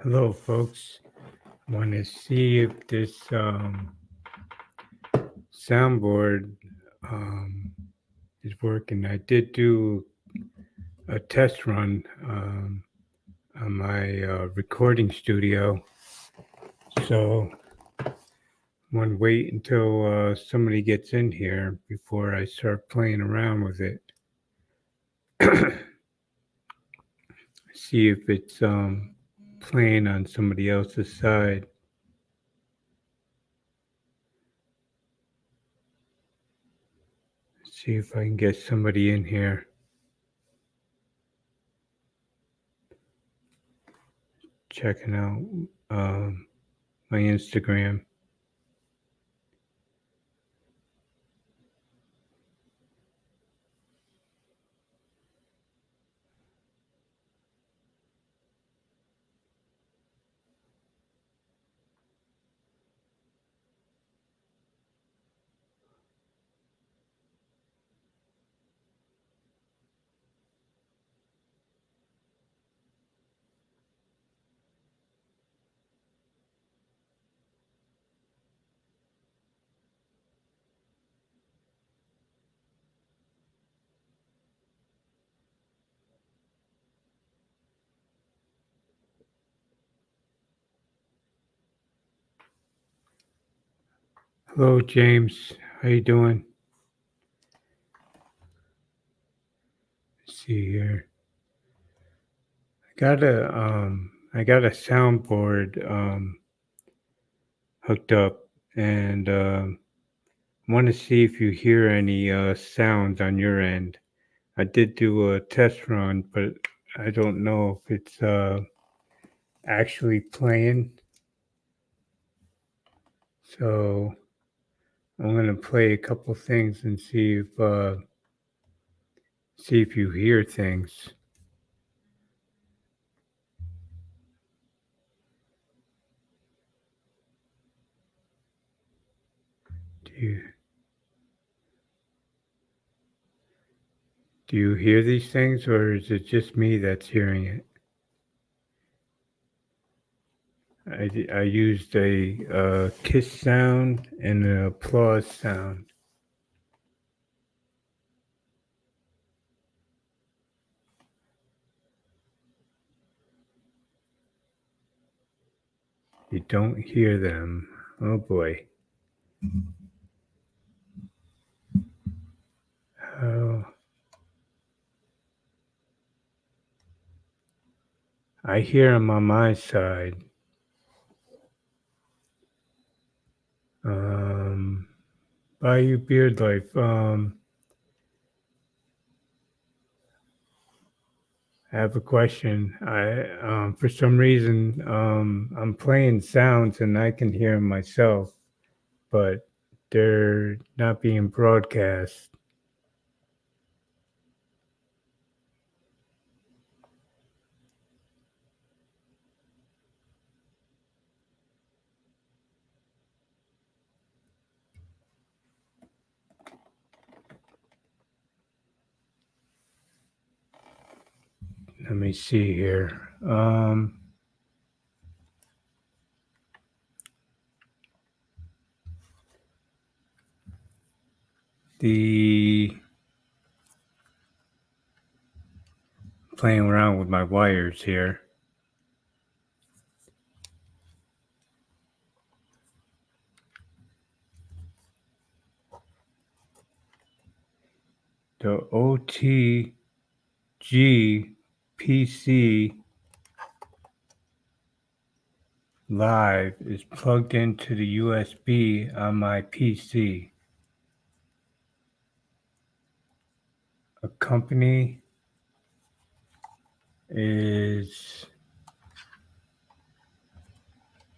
Hello, folks. Want to see if this soundboard is working. I did do a test run on my recording studio, so want to wait until somebody gets in here before I start playing around with it. See if it's playing on somebody else's side. See if I can get somebody in here. Checking out my Instagram. Hello, James. How you doing? Let's see here. I got a soundboard hooked up, and want to see if you hear any sounds on your end. I did do a test run, but I don't know if it's actually playing. So I'm gonna play a couple things and see if you hear things. Do you do you hear these things, or is it just me that's hearing it? I used a kiss sound and an applause sound. You don't hear them. Oh boy. Oh, I hear them on my side. Um, Bayou Beard Life. I have a question. For some reason, I'm playing sounds and I can hear 'em myself, but they're not being broadcast. Let me see here. The playing around with my wires here. The OTG PC Live is plugged into the USB on my PC. A company is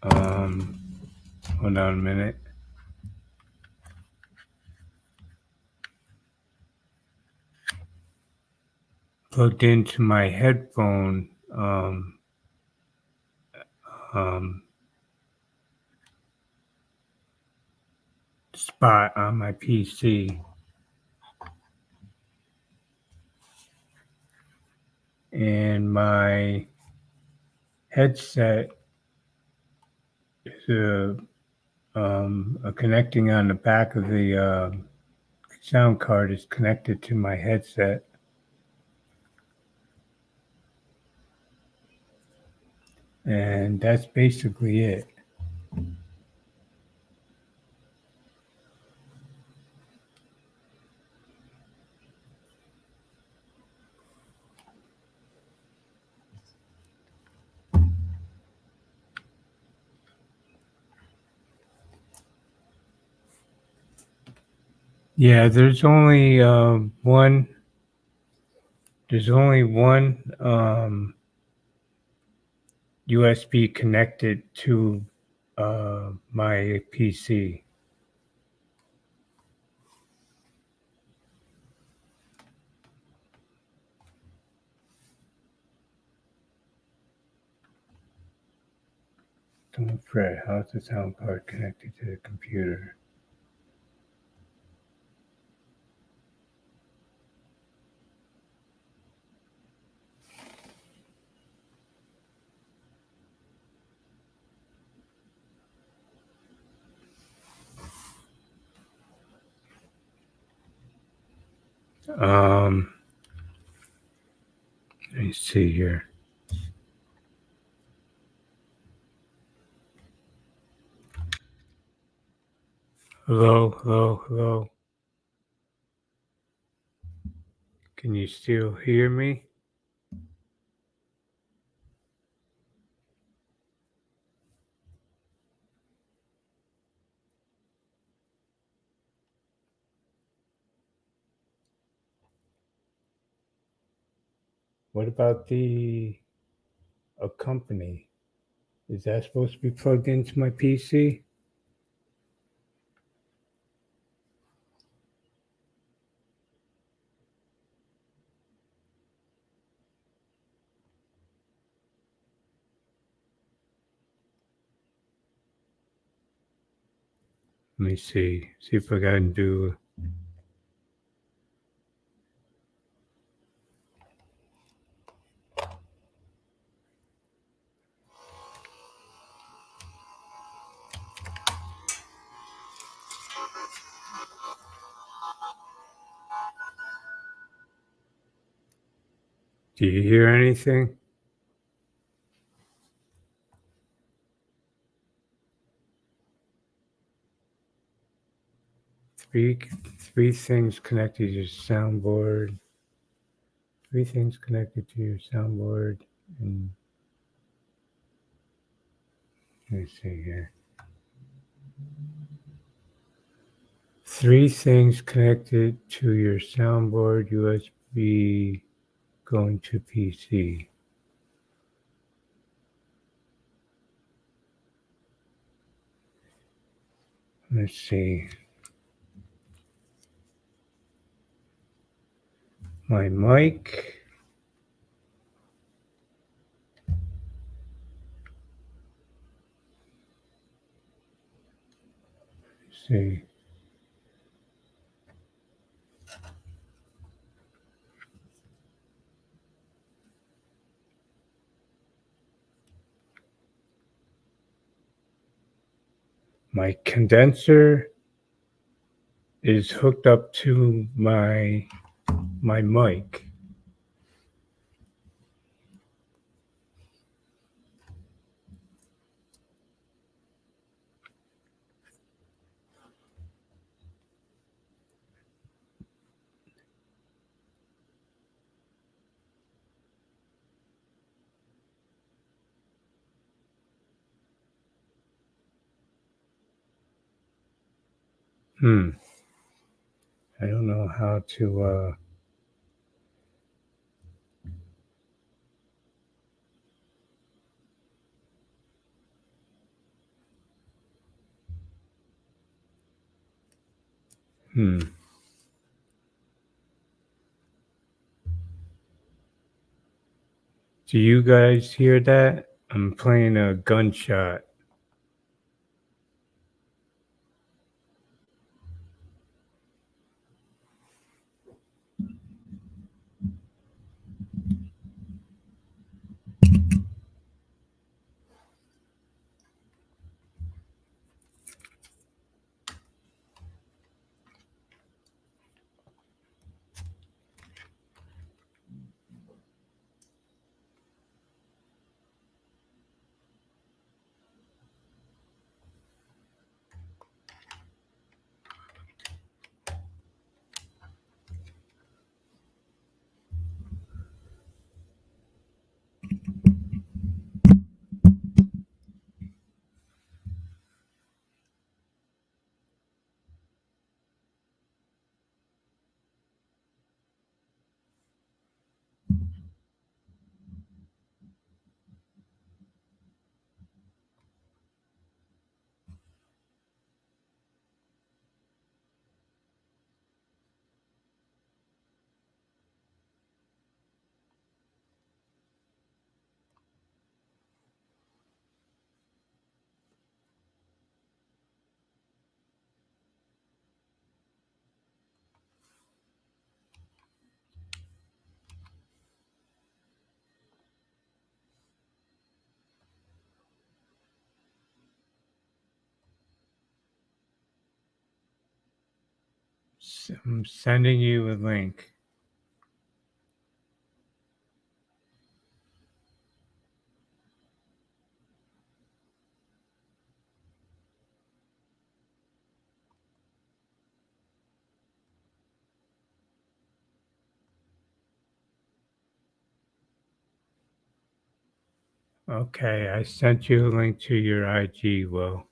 hold on a minute. Plugged into my headphone um, spot on my PC. And my headset connecting on the back of the sound card is connected to my headset. And that's basically it. Yeah, there's only one. There's only one USB connected to my PC. Don't fret. How's the sound card connected to the computer? Let me see here. Hello, hello, hello. Can you still hear me? What about the Accompany? Is that supposed to be plugged into my PC? Let me see. See if I can do. Do you hear anything? Three things connected to your soundboard. Three things connected to your soundboard. And let me see here. Three things connected to your soundboard, USB going to PC. Let's see. My mic. Let's see. My condenser is hooked up to my mic. I don't know how to Do you guys hear that? I'm playing a gunshot. I'm sending you a link. Okay, I sent you a link to your IG, Will.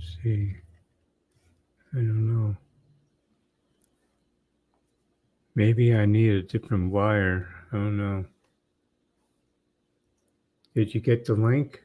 Let's see. I don't know. Maybe I need a different wire. I don't know. Did you get the link?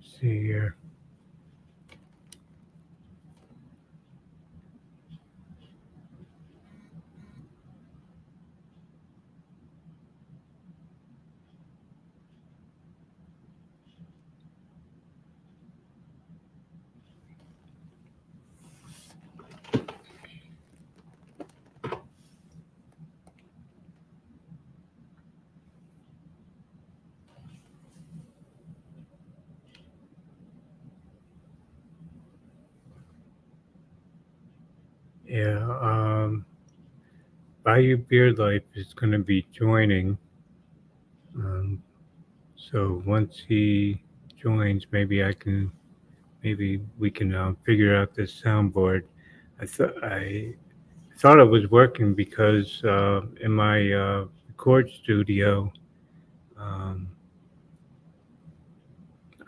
Let's see here. Yeah, Bayou Beard Life is going to be joining. Um, so once he joins, maybe we can figure out this soundboard. I thought it was working because in my record studio, um,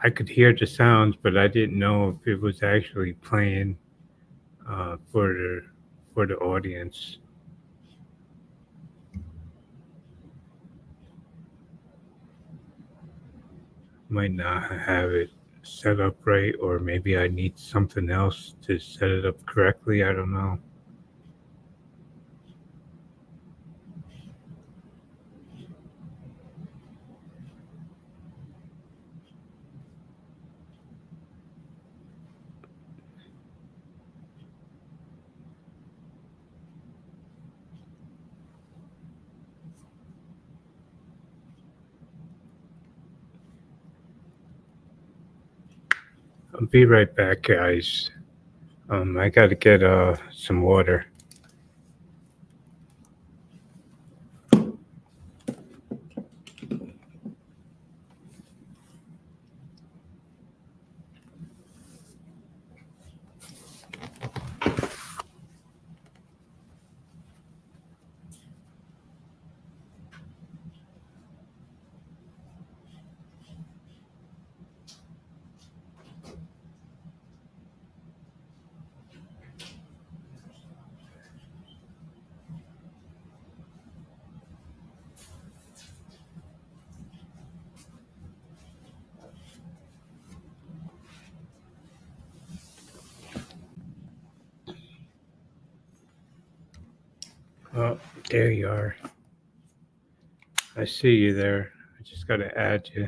I could hear the sounds, but I didn't know if it was actually playing uh, for the for the audience. Might not have it set up right, or maybe I need something else to set it up correctly. I don't know. I'll be right back, guys. I got to get some water. Oh, there you are. I see you there. I just got to add you.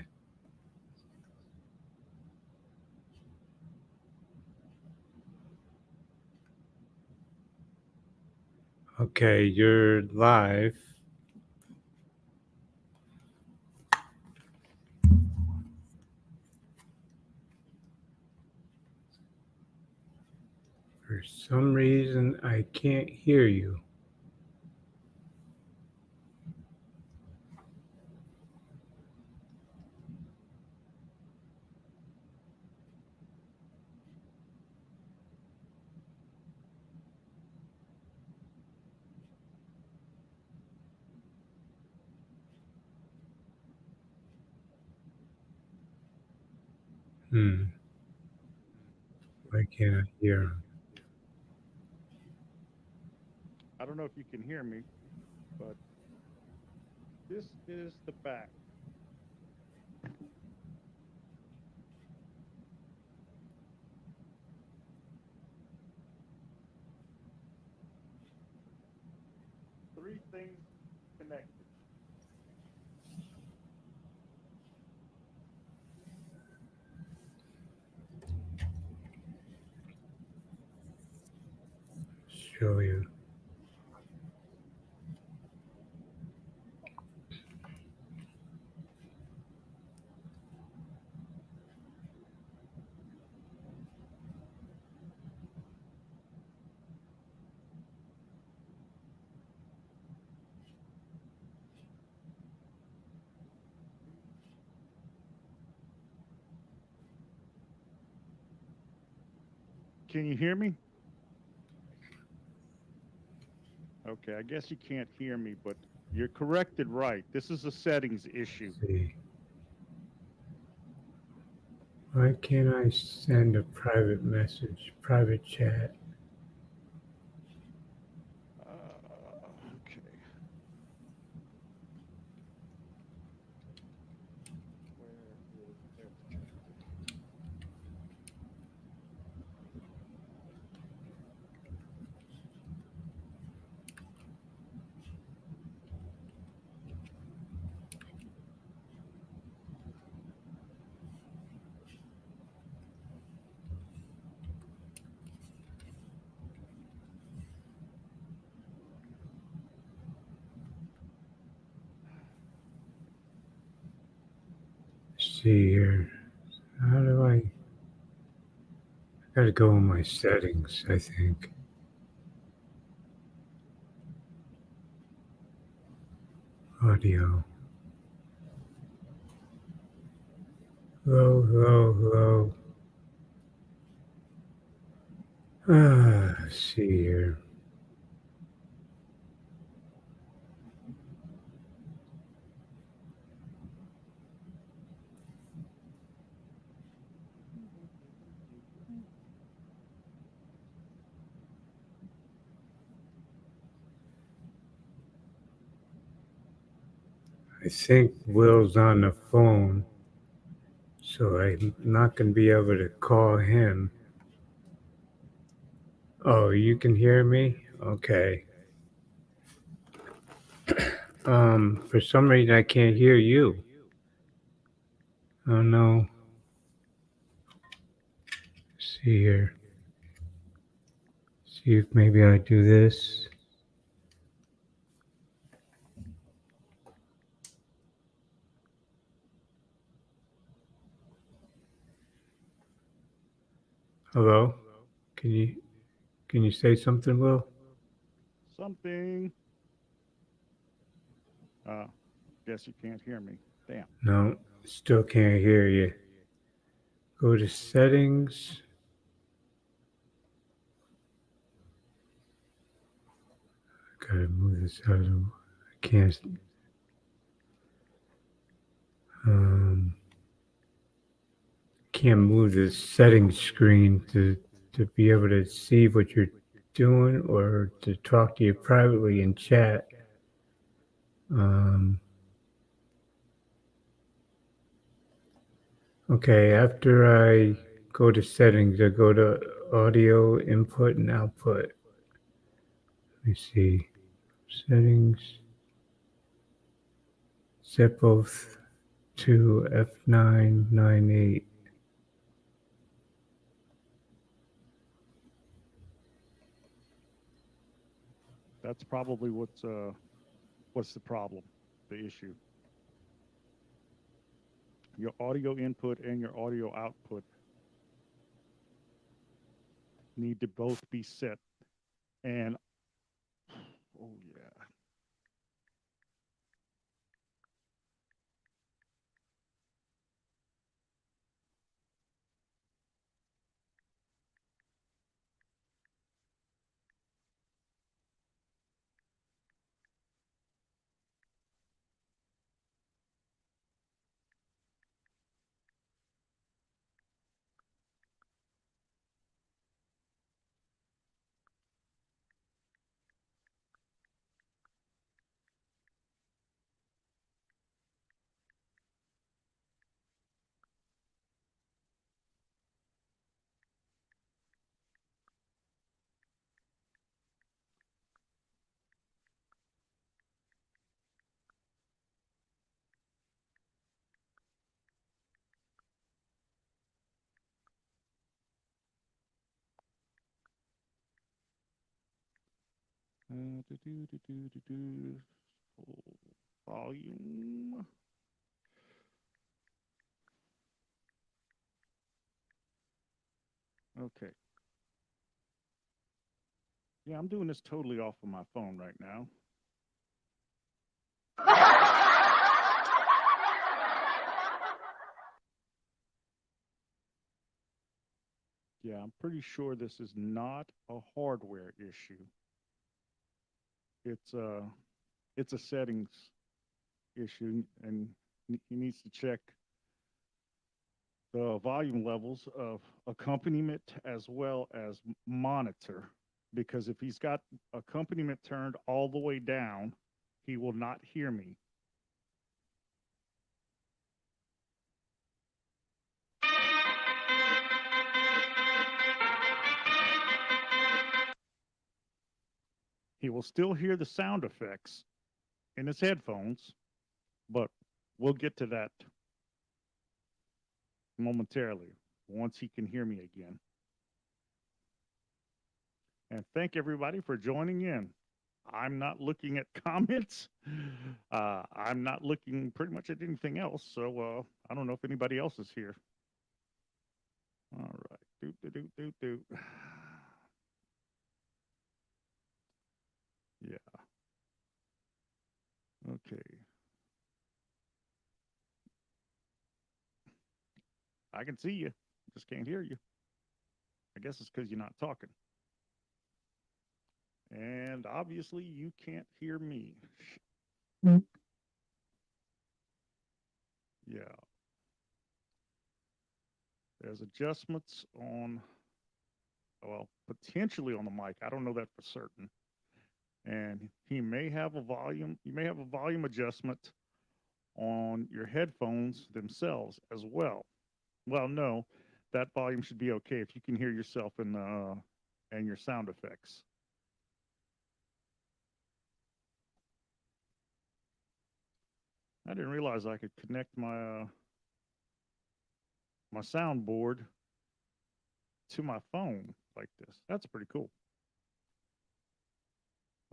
Okay, you're live. For some reason, I can't hear you. Why can't I hear him? I don't know if you can hear me, but this is the back. Three things connected. Show you. Can you hear me? Okay, I guess you can't hear me, but you're corrected right. This is a settings issue. Let's see. Why can't I send a private message, private chat? Okay. Where is there? Let's see here. How do I gotta go in my settings, I think. Audio. Hello, hello, hello. Let's see here. I think Will's on the phone, so I'm not gonna be able to call him. Oh, you can hear me? Okay. For some reason I can't hear you. Oh no. Let's see here. See if maybe I do this. Hello? Can you say something, Will? Something. Uh, guess you can't hear me. Damn. No, still can't hear you. Go to settings. Gotta move this out of the I can't um can't move the settings screen to be able to see what you're doing or to talk to you privately in chat. Um, okay, after I go to settings, I go to audio input and output. Let me see. Settings. Set both to F998. That's probably what's the problem, the issue. Your audio input and your audio output need to both be set. And oh yeah. Full volume. Okay. Yeah, I'm doing this totally off of my phone right now. Yeah, I'm pretty sure this is not a hardware issue. It's a settings issue, and he needs to check the volume levels of accompaniment as well as monitor, because if he's got accompaniment turned all the way down, he will not hear me. He will still hear the sound effects in his headphones, but we'll get to that momentarily once he can hear me again. And thank everybody for joining in. I'm not looking at comments. I'm not looking pretty much at anything else. So I don't know if anybody else is here. All right. Do. Yeah. Okay. I can see you. Just can't hear you. I guess it's because you're not talking. And obviously you can't hear me. Yeah. There's adjustments on, well, potentially on the mic. I don't know that for certain. And he may have a volume, you may have a volume adjustment on your headphones themselves as well. Well, no, that volume should be okay if you can hear yourself in and your sound effects. I didn't realize I could connect my my soundboard to my phone like this. That's pretty cool.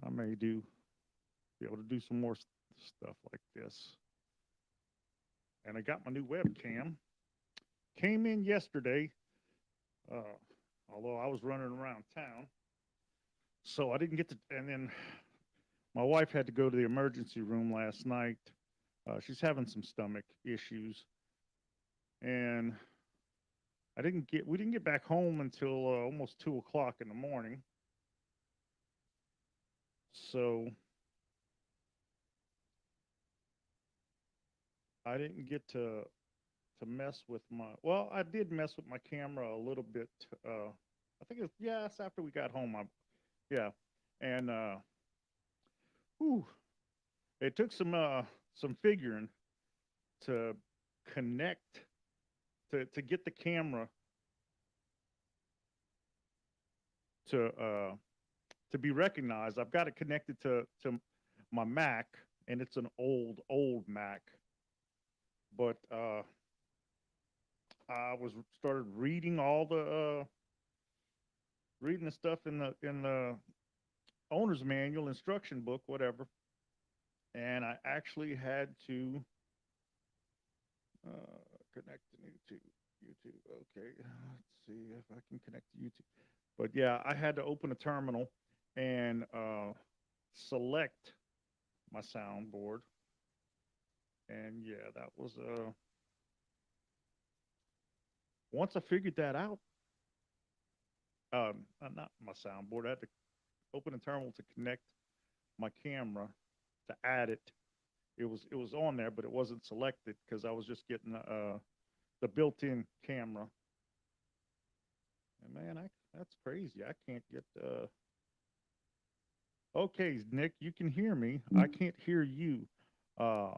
I may be able to do some more stuff like this. And I got my new webcam. Came in yesterday, uh, although I was running around town. So I didn't get to, and then my wife had to go to the emergency room last night. She's having some stomach issues. And we didn't get back home until almost 2 o'clock in the morning. So I didn't get to mess with well, I did mess with my camera a little bit. I think it's after we got home. Yeah. And whew, it took some figuring to connect to get the camera to to be recognized. I've got it connected to my Mac, and it's an old Mac. But I was started reading all the reading the stuff in the owner's manual, instruction book, whatever, and I actually had to connect to YouTube. Okay, let's see if I can connect to YouTube. But yeah, I had to open a terminal and select my soundboard, and yeah, that was once I figured that out. Not my soundboard. I had to open a terminal to connect my camera to add it. It was on there, but it wasn't selected because I was just getting the built-in camera. And man, that's crazy. I can't get. Okay, Nick, you can hear me. I can't hear you. Uh,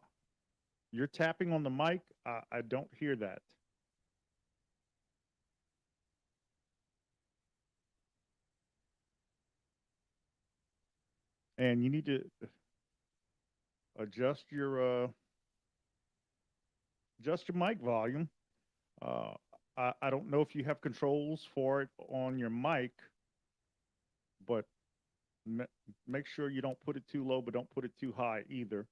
you're tapping on the mic. I don't hear that. And you need to adjust your mic volume. Uh, I don't know if you have controls for it on your mic, but make sure you don't put it too low, but don't put it too high either.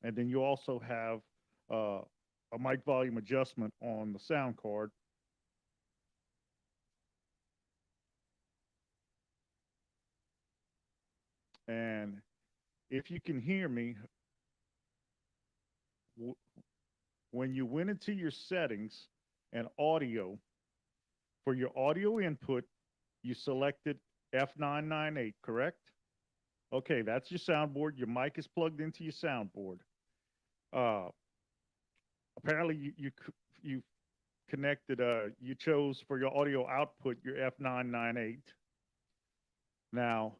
And then you also have a mic volume adjustment on the sound card. And if you can hear me, when you went into your settings and audio, for your audio input, you selected F998, correct? Okay, that's your soundboard. Your mic is plugged into your soundboard. Apparently, you connected. You chose for your audio output your F998. Now,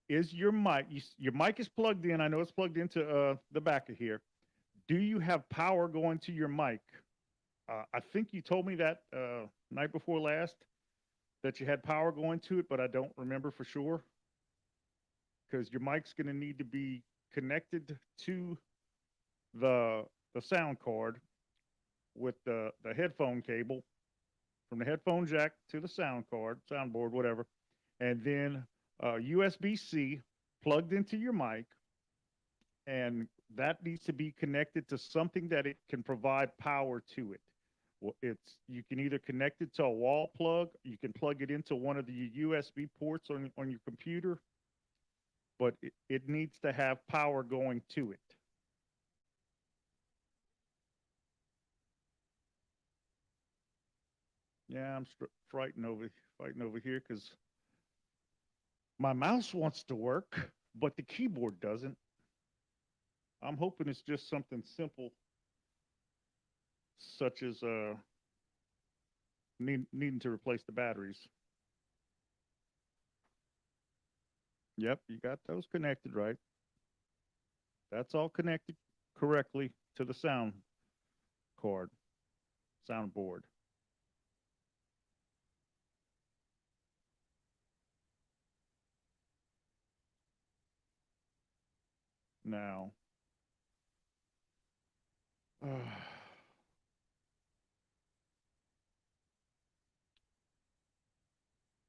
is your mic? Your mic is plugged in. I know it's plugged into the back of here. Do you have power going to your mic? I think you told me that night before last that you had power going to it, but I don't remember for sure because your mic's going to need to be connected to the sound card with the headphone cable from the headphone jack to the sound card, soundboard, whatever, and then USB-C plugged into your mic, and that needs to be connected to something that it can provide power to it. Well, you can either connect it to a wall plug, you can plug it into one of the USB ports on your computer, but it needs to have power going to it. Yeah, I'm fighting over here because my mouse wants to work, but the keyboard doesn't. I'm hoping it's just something simple, such as needing to replace the batteries. Yep, you got those connected, right? That's all connected correctly to the sound card, soundboard. Now,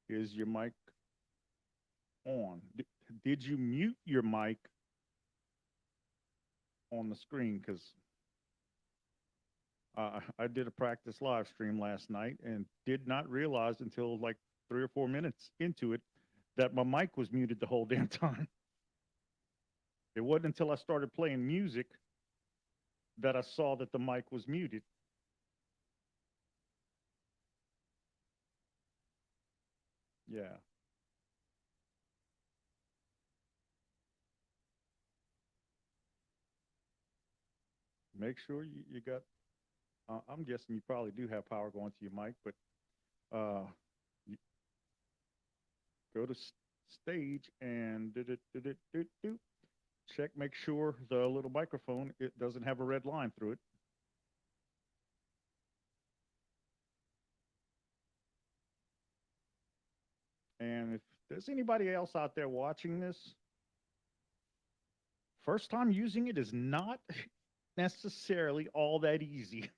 is your mic on? Did you mute your mic on the screen? Because I did a practice live stream last night and did not realize until like 3 or 4 minutes into it that my mic was muted the whole damn time. It wasn't until I started playing music that I saw that the mic was muted. Yeah. Make sure you got, I'm guessing you probably do have power going to your mic, but you go to stage and check, make sure the little microphone, it doesn't have a red line through it. And if There's anybody else out there watching this? First time using it is not necessarily all that easy.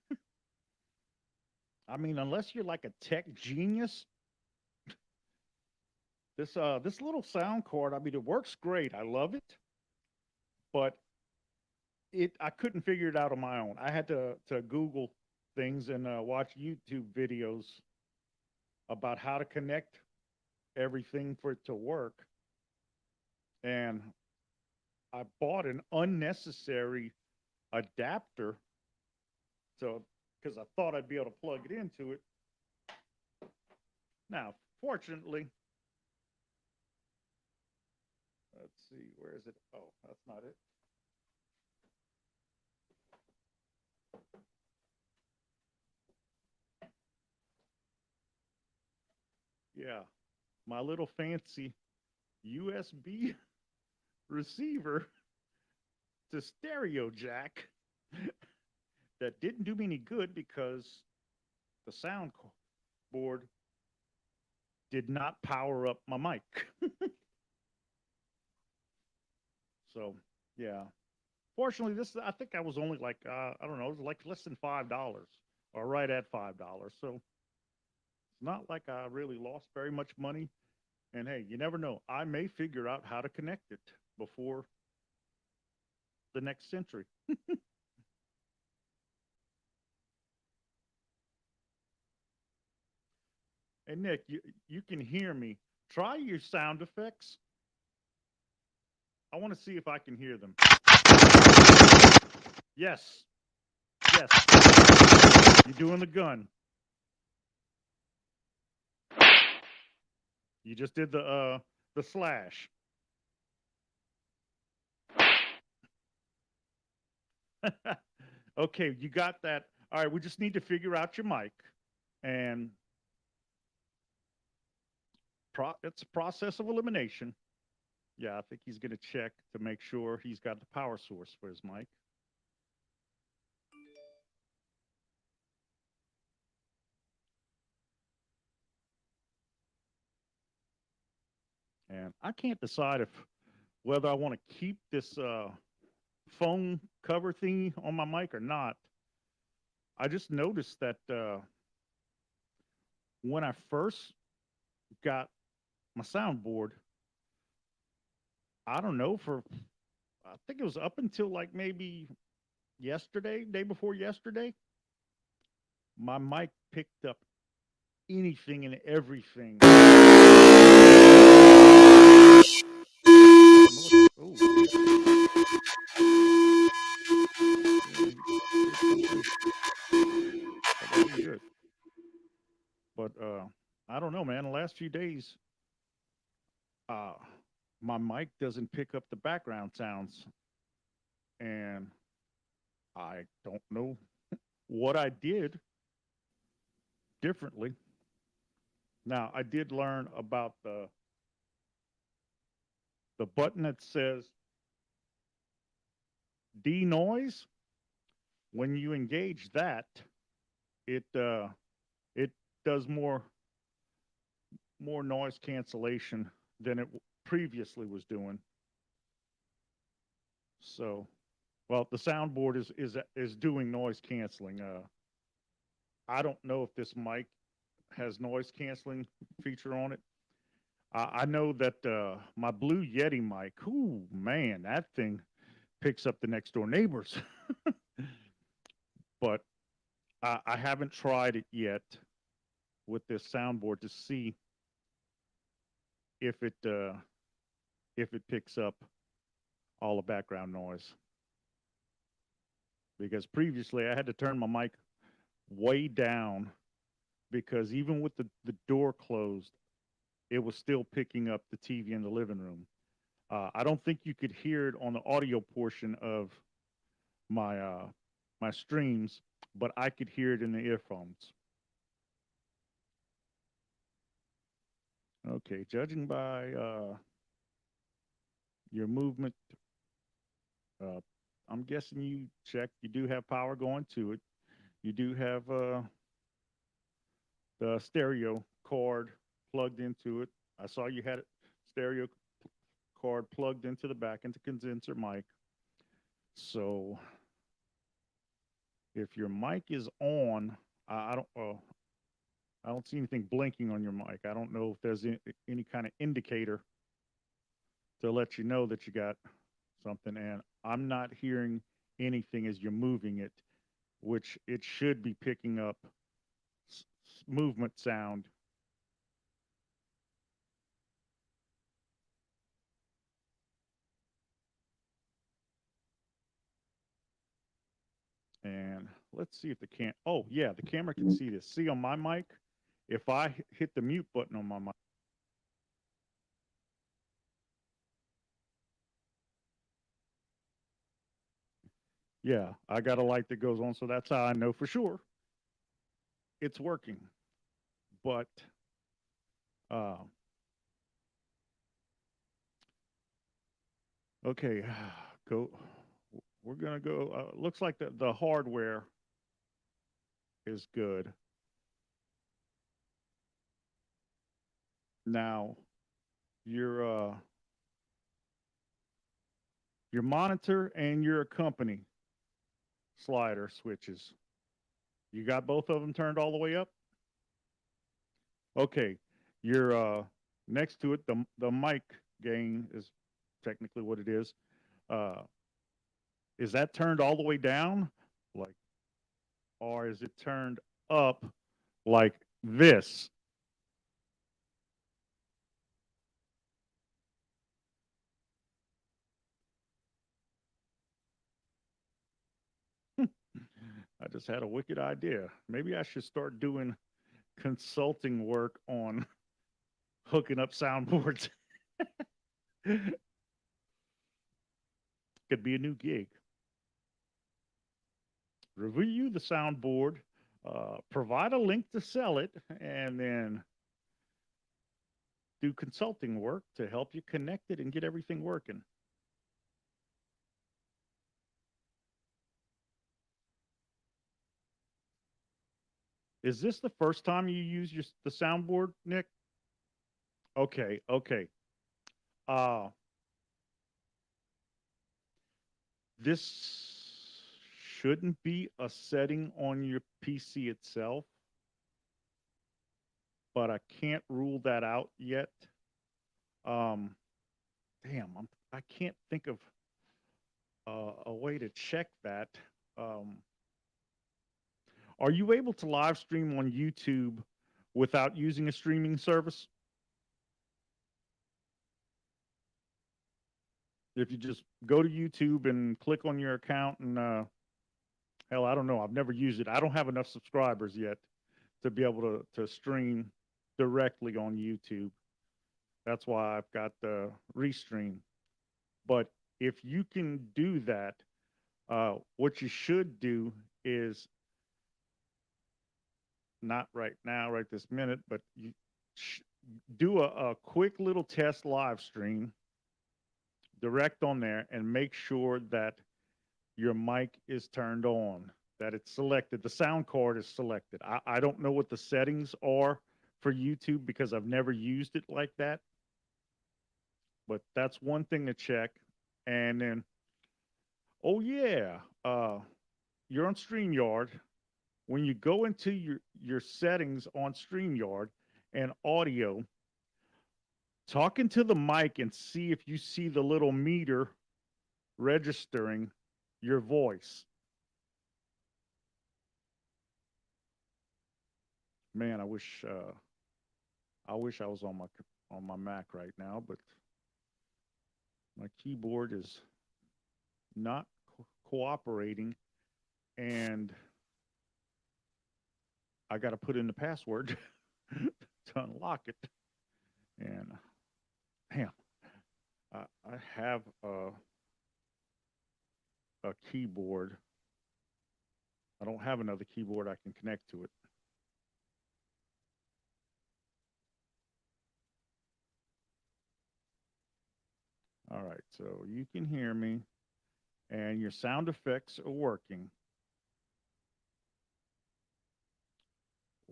I mean, unless you're like a tech genius, this little sound card, I mean, it works great. I love it, but I couldn't figure it out on my own. I had to Google things and watch YouTube videos about how to connect everything for it to work. And I bought an unnecessary adapter to because I thought I'd be able to plug it into it. Now, fortunately, let's see, where is it? Oh, that's not it. Yeah, my little fancy USB receiver to stereo jack that didn't do me any good because the board did not power up my mic. So, yeah. Fortunately, this I think I was only like I don't know, it was like less than $5 or right at $5. So it's not like I really lost very much money. And hey, you never know. I may figure out how to connect it before the next century. And Nick, you can hear me. Try your sound effects. I want to see if I can hear them. Yes. Yes. You're doing the gun. You just did the slash. Okay, you got that. All right, we just need to figure out your mic, and it's a process of elimination. Yeah, I think he's going to check to make sure he's got the power source for his mic. And I can't decide if whether I want to keep this phone cover thingy on my mic or not. I just noticed that when I first got my soundboard, I don't know, I think it was up until like maybe yesterday, day before yesterday, my mic picked up anything and everything. Oh, that wasn't good. But I don't know, man. The last few days, uh, my mic doesn't pick up the background sounds, and I don't know what I did differently. Now, I did learn about the button that says denoise. When you engage that, it does more noise cancellation than it previously was doing. So, well, the soundboard is doing noise canceling. I don't know if this mic has noise canceling feature on it. I know that my Blue Yeti mic, ooh man, that thing picks up the next door neighbors. But I haven't tried it yet with this soundboard to see if it picks up all the background noise. Because previously I had to turn my mic way down because even with the door closed, it was still picking up the TV in the living room. I don't think you could hear it on the audio portion of my streams, but I could hear it in the earphones. Okay, judging by your movement, I'm guessing you checked. You do have power going to it. You do have the stereo cord plugged into it. I saw you had it stereo card plugged into the back into condenser mic. So if your mic is on, I don't see anything blinking on your mic. I don't know if there's any kind of indicator to let you know that you got something. And I'm not hearing anything as you're moving it, which it should be picking up movement sound. And let's see if oh yeah, the camera can see this. See on my mic, if I hit the mute button on my mic, yeah, I got a light that goes on, so that's how I know for sure it's working. But uh, okay, go. We're gonna go. Looks like the hardware is good. Now, your your monitor and your company slider switches. You got both of them turned all the way up? Okay. Your next to it, the mic gain is technically what it is. Is that turned all the way down? Like, or is it turned up like this? I just had a wicked idea. Maybe I should start doing consulting work on hooking up soundboards. Could be a new gig. Review the soundboard, provide a link to sell it, and then do consulting work to help you connect it and get everything working. Is this the first time you use the soundboard, Nick? Okay, okay. Uh, this shouldn't be a setting on your PC itself, but I can't rule that out yet. Um, damn, I can't think of a way to check that. Um, are you able to live stream on YouTube without using a streaming service? If you just go to YouTube and click on your account and hell, I don't know. I've never used it. I don't have enough subscribers yet to be able to stream directly on YouTube. That's why I've got the Restream. But if you can do that, what you should do is not right now, right this minute, but you do a quick little test live stream direct on there and make sure that your mic is turned on, that it's selected, the sound card is selected. I don't know what the settings are for YouTube because I've never used it like that, but that's one thing to check. And then, oh yeah, you're on StreamYard. When you go into your settings on StreamYard and audio, talk into the mic and see if you see the little meter registering your voice. Man, I wish I was on my Mac right now, but my keyboard is not cooperating, and I got to put in the password to unlock it. And damn, I have a keyboard. I don't have another keyboard I can connect to it. All right, so you can hear me, and your sound effects are working.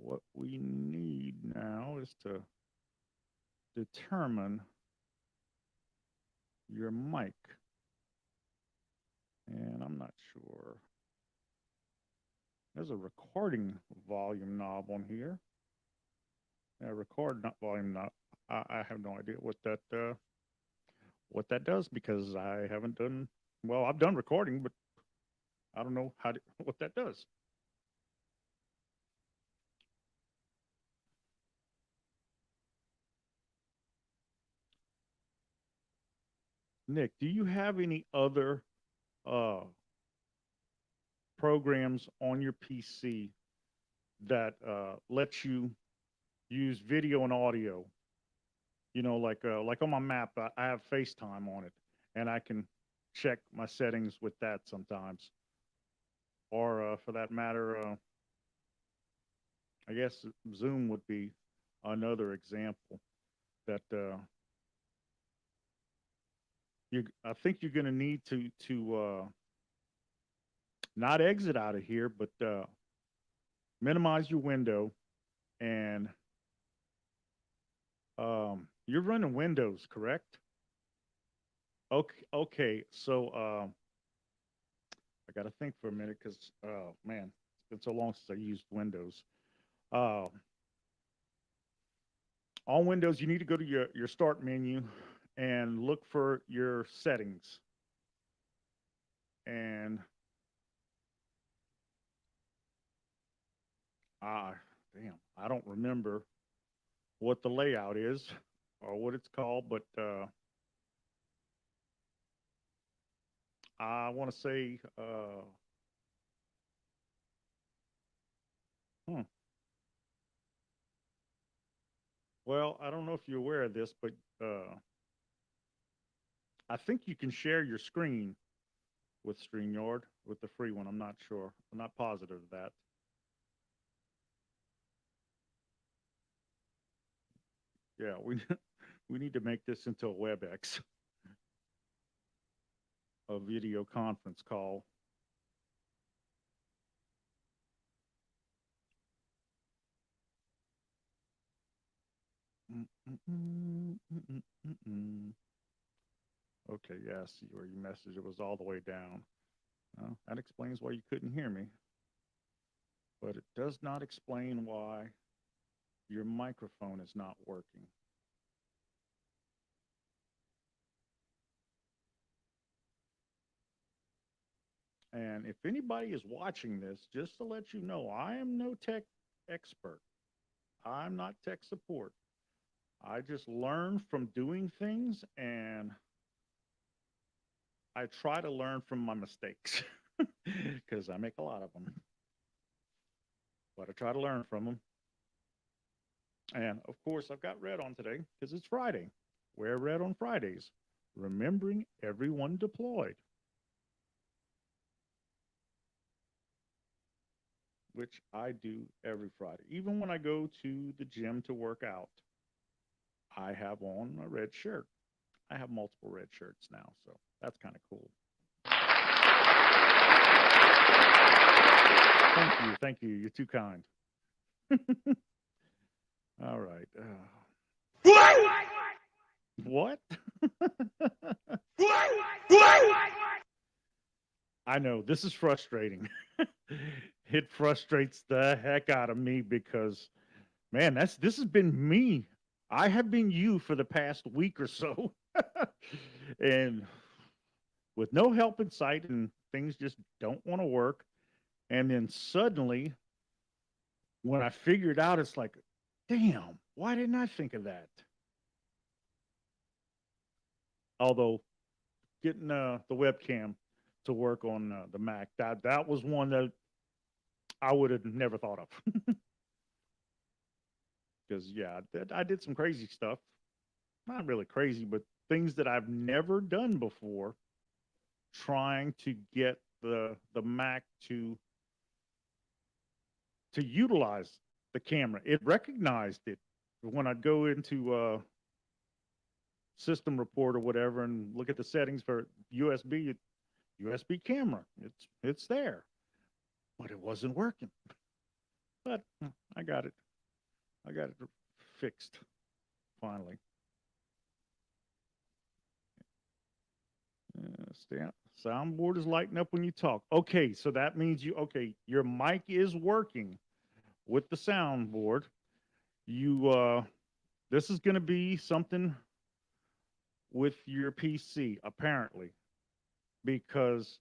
What we need now is to determine your mic. And I'm not sure. There's a recording volume knob on here. Yeah, record not volume knob. I have no idea what that does because I haven't done. Well, I've done recording, but I don't know what that does. Nick, do you have any other uh, programs on your PC that lets you use video and audio? You know, like on my map, I have FaceTime on it, and I can check my settings with that sometimes. Or for that matter, I guess Zoom would be another example that I think you're going to need to not exit out of here, but minimize your window. And you're running Windows, correct? Okay, okay. So I got to think for a minute because, man, it's been so long since I used Windows. Uh, on Windows, you need to go to your start menu and look for your settings. And ah, damn, I don't remember what the layout is or what it's called, but I want to say, hmm, well, I don't know if you're aware of this, but I think you can share your screen with StreamYard with the free one. I'm not sure. I'm not positive of that. Yeah, we we need to make this into a WebEx, a video conference call. Mm, mm, mm, mm, mm, mm, mm. Okay, yeah, I see where you messaged. It was all the way down. That explains why you couldn't hear me, but it does not explain why your microphone is not working. And if anybody is watching this, just to let you know, I am no tech expert. I'm not tech support. I just learn from doing things and I try to learn from my mistakes because I make a lot of them. But I try to learn from them. And of course, I've got red on today because it's Friday. Wear red on Fridays, remembering everyone deployed, which I do every Friday. Even when I go to the gym to work out, I have on a red shirt. I have multiple red shirts now, so that's kind of cool. Thank you, thank you. You're too kind. All right. What? I know this is frustrating. It frustrates the heck out of me because, man, this has been me. I have been you for the past week or so, and with no help in sight, and things just don't want to work. And then suddenly, when I figured out, it's like, damn, why didn't I think of that? Although getting the webcam to work on the Mac, that was one that I would have never thought of. Because yeah, I did some crazy stuff. Not really crazy, but things that I've never done before. Trying to get the Mac to utilize the camera. It recognized it when I'd go into system report or whatever and look at the settings for USB camera. It's there, but it wasn't working. But I got it. I got it fixed finally. Soundboard is lighting up when you talk. Okay, so that means your mic is working with the soundboard. This is going to be something with your PC, apparently, because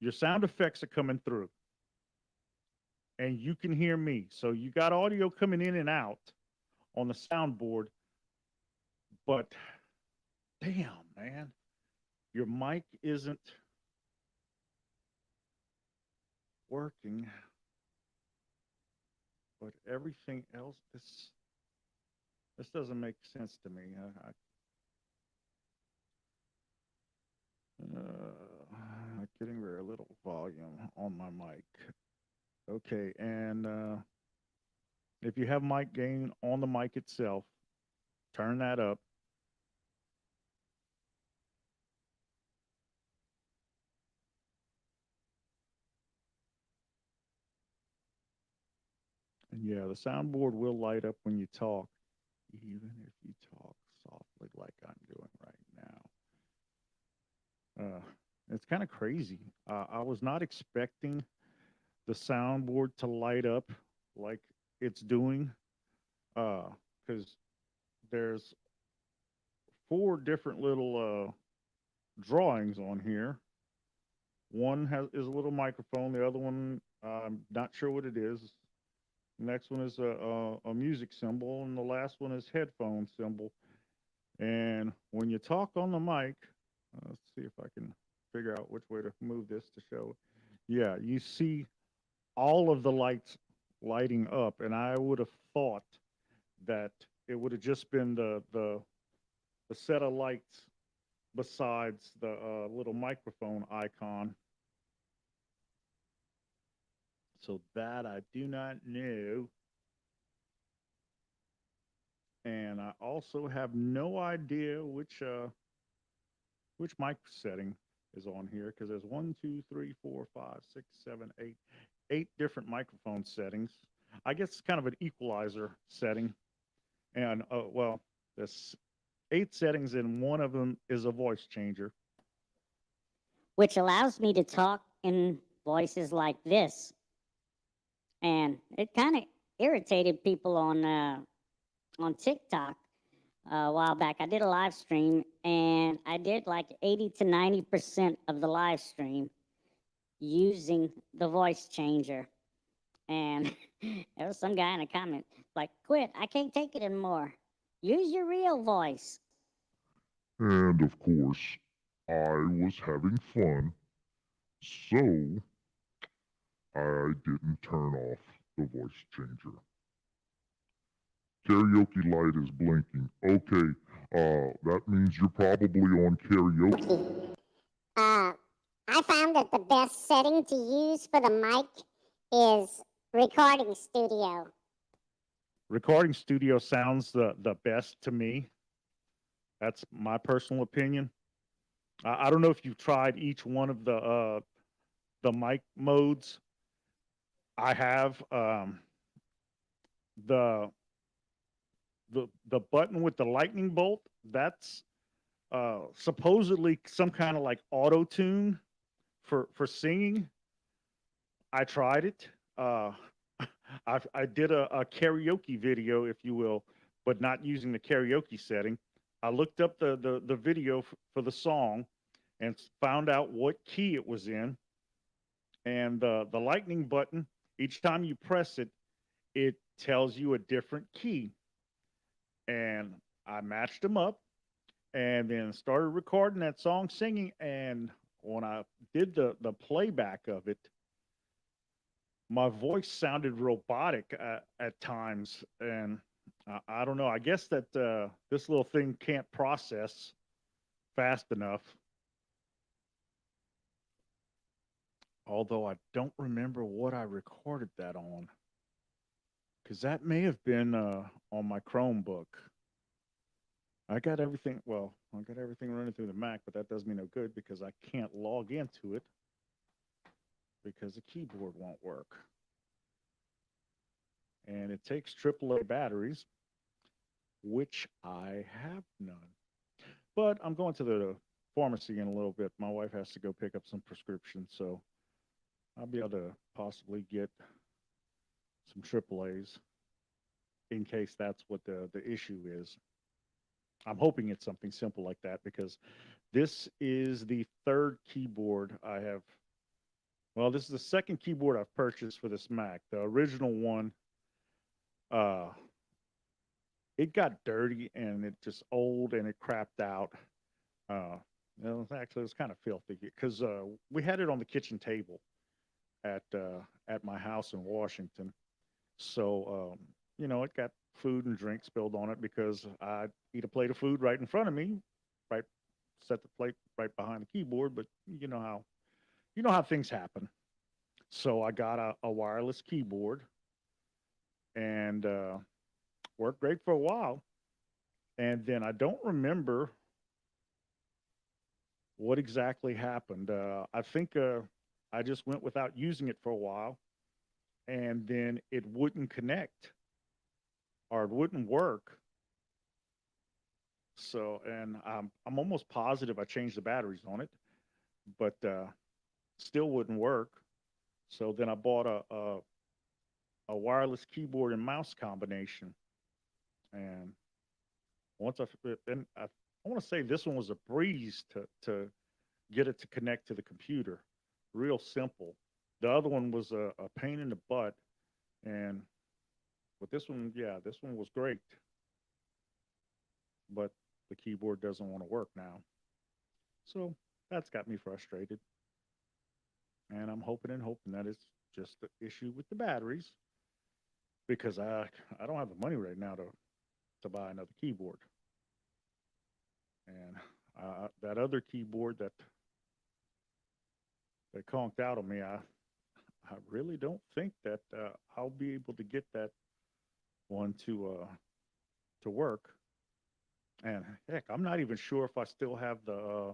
your sound effects are coming through and you can hear me. So you got audio coming in and out on the soundboard, but damn, man, your mic isn't working, but everything else, this doesn't make sense to me. I'm getting very little volume on my mic. Okay, and if you have mic gain on the mic itself, turn that up. And yeah, the soundboard will light up when you talk, even if you talk softly like I'm doing right now. It's kind of crazy. I was not expecting the soundboard to light up like it's doing, because there's four different little drawings on here. One is a little microphone. The other one, I'm not sure what it is. The next one is a music symbol, and the last one is headphone symbol. And when you talk on the mic, let's see if I can figure out which way to move this to show. Yeah, you see all of the lights lighting up, and I would have thought that it would have just been the set of lights besides the little microphone icon. So that I do not know. And I also have no idea which mic setting is on here, because there's 1, 2, 3, 4, 5, 6, 7, 8 different microphone settings. I guess it's kind of an equalizer setting. And well, there's 8 settings, and one of them is a voice changer, which allows me to talk in voices like this. And it kind of irritated people on TikTok a while back. I did a live stream, and I did like 80 to 90% of the live stream using the voice changer. And there was some guy in a comment like, "Quit! I can't take it anymore. Use your real voice." And of course, I was having fun, so I didn't turn off the voice changer. Karaoke light is blinking. Okay, that means you're probably on karaoke. I found that the best setting to use for the mic is Recording Studio. Recording Studio sounds the best to me. That's my personal opinion. I don't know if you've tried each one of the mic modes. I have. The the button with the lightning bolt, that's supposedly some kind of like auto tune for singing. I tried it. I did a karaoke video, if you will, but not using the karaoke setting. I looked up the video for the song and found out what key it was in. And the lightning button, each time you press it, it tells you a different key. And I matched them up and then started recording that song, singing. And when I did the playback of it, my voice sounded robotic at times. And I don't know. I guess that this little thing can't process fast enough. Although I don't remember what I recorded that on, because that may have been on my Chromebook. I got everything running through the Mac, but that does me no good because I can't log into it because the keyboard won't work. And it takes AAA batteries, which I have none. But I'm going to the pharmacy in a little bit. My wife has to go pick up some prescriptions, so I'll be able to possibly get some AAAs in case that's what the issue is. I'm hoping it's something simple like that because this is the third keyboard I have. Well, this is the second keyboard I've purchased for this Mac. The original one, uh, it got dirty and it just old and it crapped out. Actually, it was kind of filthy because we had it on the kitchen table at my house in Washington. So, it got food and drink spilled on it because I'd eat a plate of food right in front of me, right, set the plate right behind the keyboard. But you know how things happen. So I got a wireless keyboard and worked great for a while. And then I don't remember what exactly happened. I think I just went without using it for a while, and then it wouldn't connect or it wouldn't work. So, and I'm almost positive I changed the batteries on it, but still wouldn't work. So then I bought a wireless keyboard and mouse combination, and once I want to say this one was a breeze to get it to connect to the computer, real simple. The other one was a pain in the butt, and but this one, yeah, this one was great. But the keyboard doesn't want to work now, so that's got me frustrated. And I'm hoping and hoping that it's just the issue with the batteries because I don't have the money right now to buy another keyboard. And that other keyboard that conked out on me, I really don't think that I'll be able to get that one to work. And heck, I'm not even sure if I still have the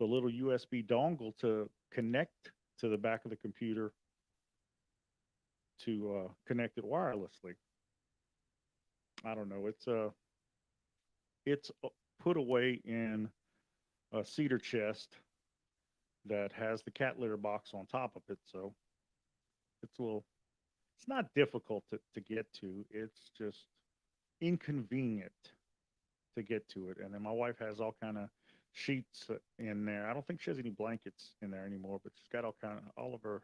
little USB dongle to connect to the back of the computer to connect it wirelessly. I don't know. It's put away in a cedar chest that has the cat litter box on top of it. So it's not difficult to get to. It's just inconvenient to get to it. And then my wife has all kind of sheets in there. I don't think she has any blankets in there anymore, but she's got all of her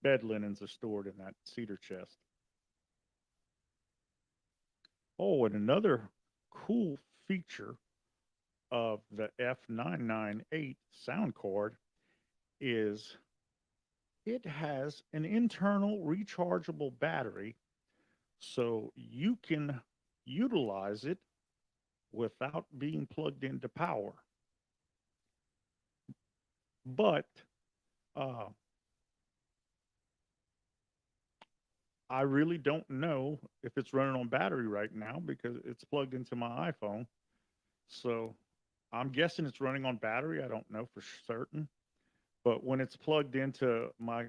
bed linens are stored in that cedar chest. Oh, and another cool feature of the F998 sound card is it has an internal rechargeable battery, so you can utilize it without being plugged into power. But uh, I really don't know if it's running on battery right now because it's plugged into my iPhone. So I'm guessing it's running on battery. I don't know for certain. But when it's plugged into my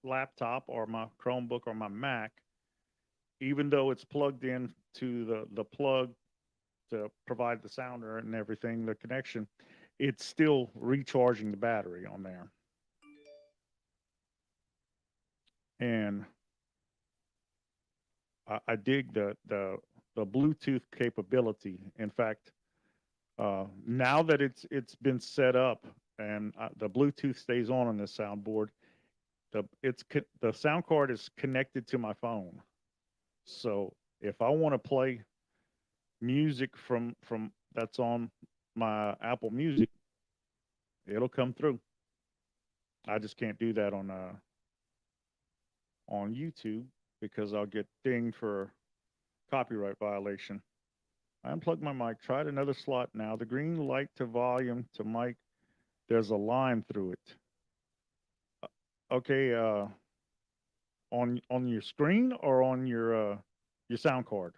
laptop or my Chromebook or my Mac, even though it's plugged in to the plug to provide the sounder and everything, the connection, it's still recharging the battery on there. And I dig the Bluetooth capability. In fact, now that it's been set up and the Bluetooth stays on this soundboard, the sound card is connected to my phone. So if I want to play music from that's on my Apple Music, it'll come through. I just can't do that on YouTube because I'll get dinged for copyright violation. I unplugged my mic, tried another slot now. The green light to volume to mic, there's a line through it. Okay, on your screen or on your sound card?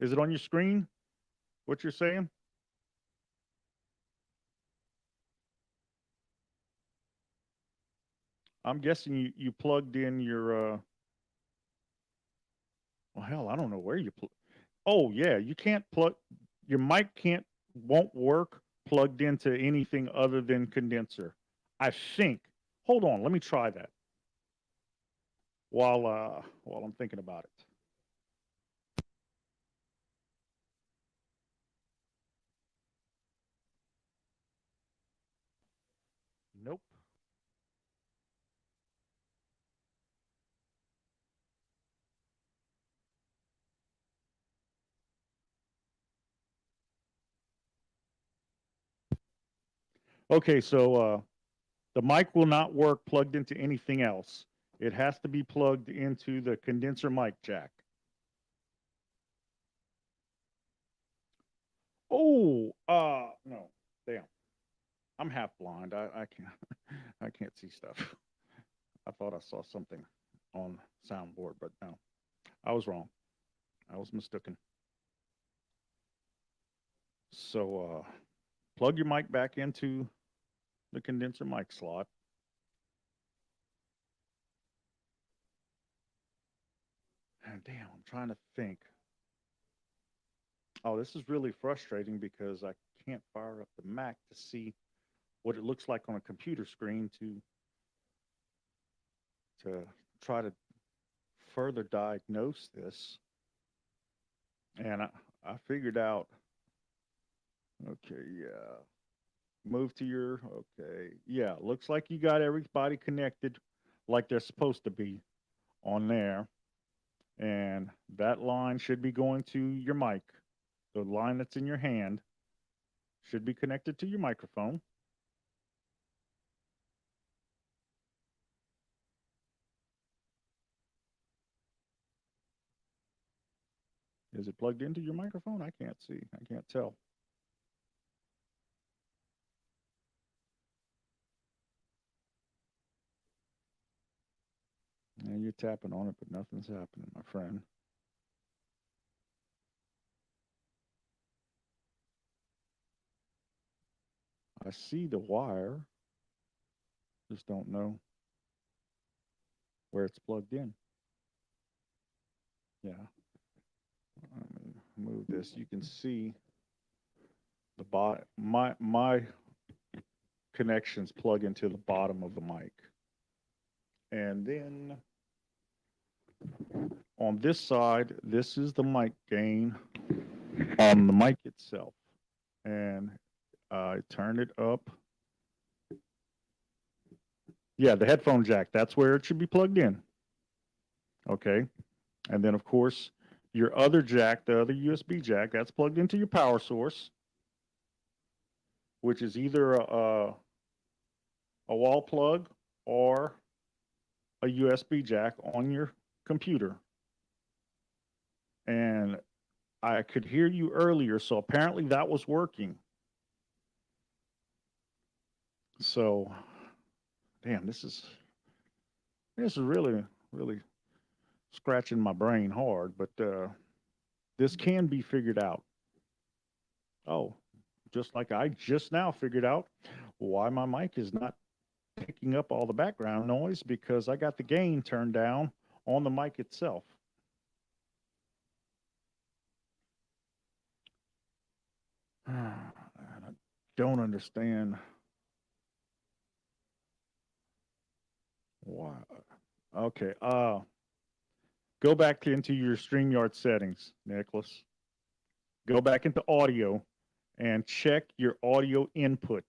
Is it on your screen? What you're saying? I'm guessing you plugged in your well, hell, I don't know where you plug. Oh yeah, you can't plug your mic won't work plugged into anything other than condenser. I think. Hold on, let me try that while I'm thinking about it. Nope. Okay, so the mic will not work plugged into anything else. It has to be plugged into the condenser mic jack. Oh, no, damn. I'm half blind. I can't I can't see stuff. I thought I saw something on soundboard, but no, I was wrong. I was mistaken. So plug your mic back into the condenser mic slot. And damn, I'm trying to think. Oh, this is really frustrating because I can't fire up the Mac to see what it looks like on a computer screen to try to further diagnose this. And I figured out, okay, yeah, move to your, okay, yeah, looks like you got everybody connected like they're supposed to be on there. And that line should be going to your mic. The line that's in your hand should be connected to your microphone. Is it plugged into your microphone? I can't see. I can't tell. Yeah, you're tapping on it, but nothing's happening, my friend. I see the wire, just don't know where it's plugged in. Yeah. Let me move this. You can see the bottom. My connections plug into the bottom of the mic. And then on this side, this is the mic gain on the mic itself. And I turn it up. Yeah, the headphone jack, that's where it should be plugged in. Okay. And then, of course, your other jack, the other USB jack, that's plugged into your power source, which is either a wall plug or a USB jack on your computer. And I could hear you earlier, so apparently that was working. So, damn, this is really, really scratching my brain hard, but this can be figured out. Oh, just like I just now figured out why my mic is not picking up all the background noise, because I got the gain turned down on the mic itself. I don't understand why. Okay, go back into your StreamYard settings, Nicholas. Go back into audio and check your audio input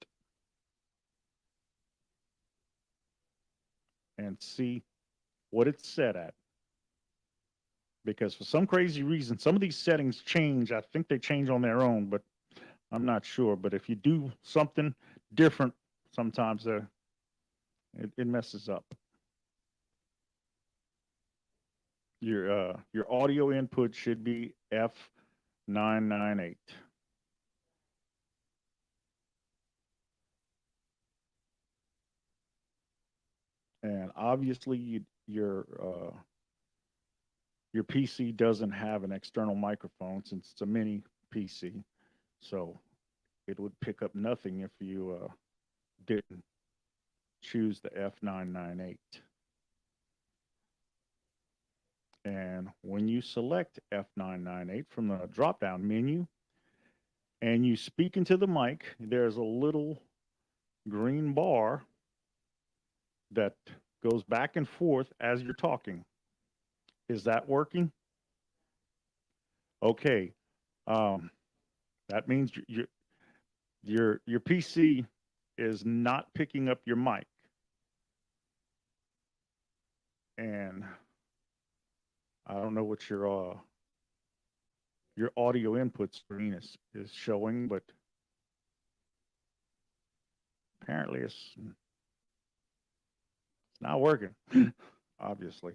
and see what it's set at. Because for some crazy reason, some of these settings change. I think they change on their own, but I'm not sure. But if you do something different, sometimes it messes up. Your audio input should be F998. And obviously your PC doesn't have an external microphone since it's a mini PC. So it would pick up nothing if you didn't choose the F998. And when you select F998 from the drop-down menu and you speak into the mic, there's a little green bar that goes back and forth as you're talking. Is that working? Okay. That means your PC is not picking up your mic. And I don't know what your audio input screen is showing, but apparently it's not working, obviously.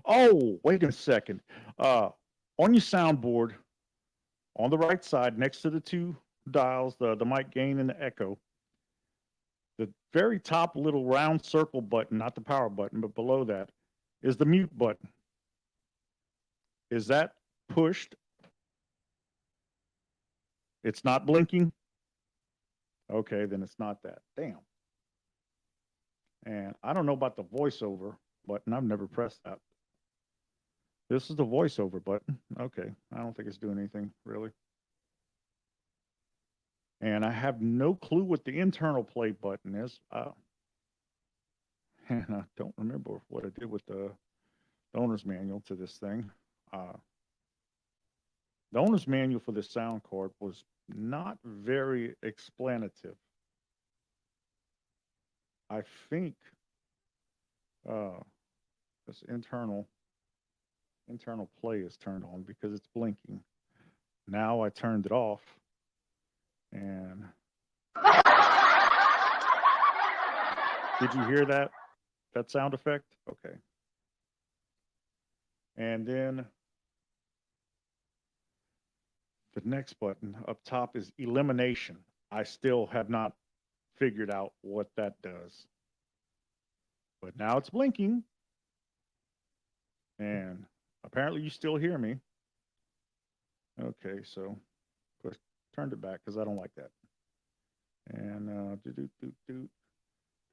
Oh, wait a second. On your soundboard, on the right side, next to the two dials, the mic gain and the echo, the very top little round circle button, not the power button, but below that, is the mute button. Is that pushed? It's not blinking? Okay, then it's not that. Damn. And I don't know about the voiceover button. I've never pressed that. This is the voiceover button. Okay, I don't think it's doing anything really. And I have no clue what the internal play button is. And I don't remember what I did with the owner's manual to this thing. The owner's manual for this sound card was not very explanative. I think this internal play is turned on because it's blinking. Now I turned it off, and did you hear that sound effect? Okay. And then the next button up top is elimination. I still have not figured out what that does. But now it's blinking. And apparently you still hear me. Okay, so turned it back because I don't like that. And you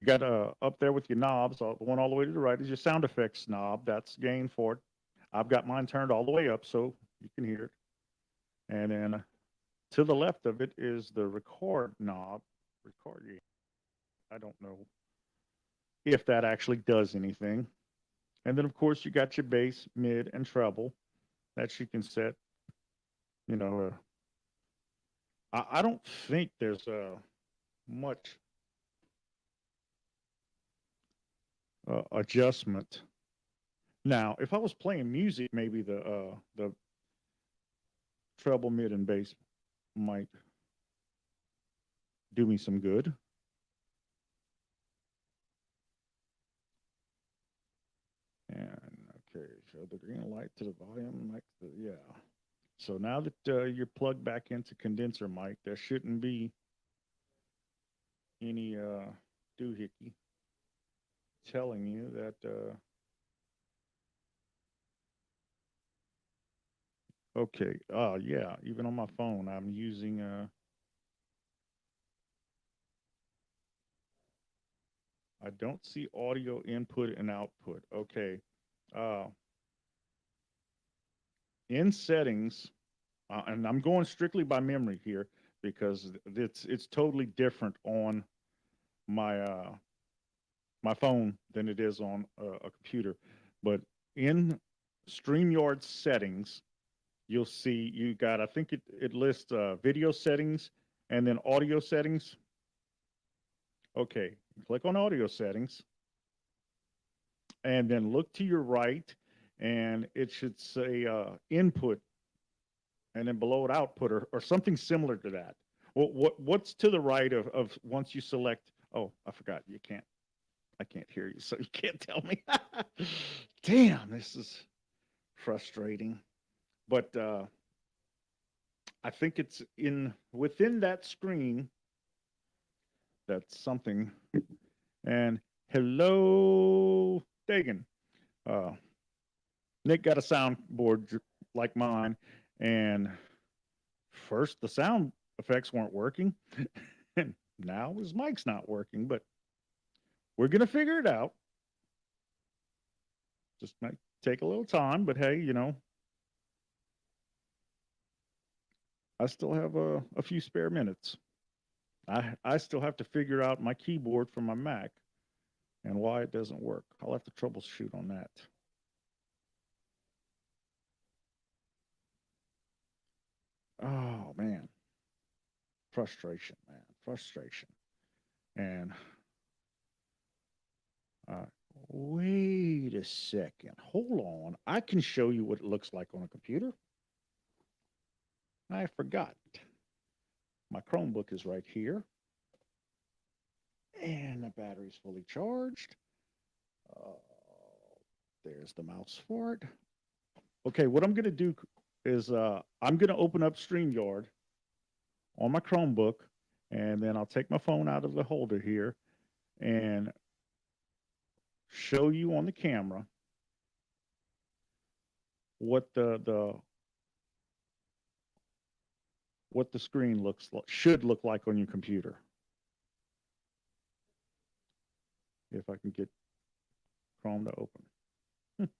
got up there with your knobs, the one all the way to the right is your sound effects knob. That's gain for it. I've got mine turned all the way up so you can hear it. And then to the left of it is the record knob. Record. I don't know if that actually does anything. And then, of course, you got your bass, mid, and treble that you can set. You know, I don't think there's much adjustment. Now, if I was playing music, maybe the treble, mid, and bass might do me some good. And okay, show the green light to the volume mic. Yeah. So now that you're plugged back into condenser mic, there shouldn't be any doohickey telling you that okay. Yeah, even on my phone I'm using I don't see audio input and output. Okay. In settings, and I'm going strictly by memory here because it's totally different on my my phone than it is on a computer. But in StreamYard settings, you'll see you got, I think it lists video settings and then audio settings. Okay, click on audio settings and then look to your right and it should say input and then below it output or something similar to that. What's to the right of once you select, oh, I forgot, I can't hear you, so you can't tell me. Damn, this is frustrating. But I think it's within that screen. That's something. And hello, Dagan. Nick got a soundboard like mine, and first the sound effects weren't working, and now his mic's not working. But we're gonna figure it out. Just might take a little time, but hey, you know, I still have a few spare minutes. I still have to figure out my keyboard for my Mac and why it doesn't work. I'll have to troubleshoot on that. Oh man, frustration, man, frustration. And wait a second, hold on. I can show you what it looks like on a computer. I forgot. My Chromebook is right here, and the battery's fully charged. There's the mouse for it. Okay, what I'm going to do is I'm going to open up StreamYard on my Chromebook, and then I'll take my phone out of the holder here and show you on the camera what the screen should look like on your computer. If I can get Chrome to open. Okay.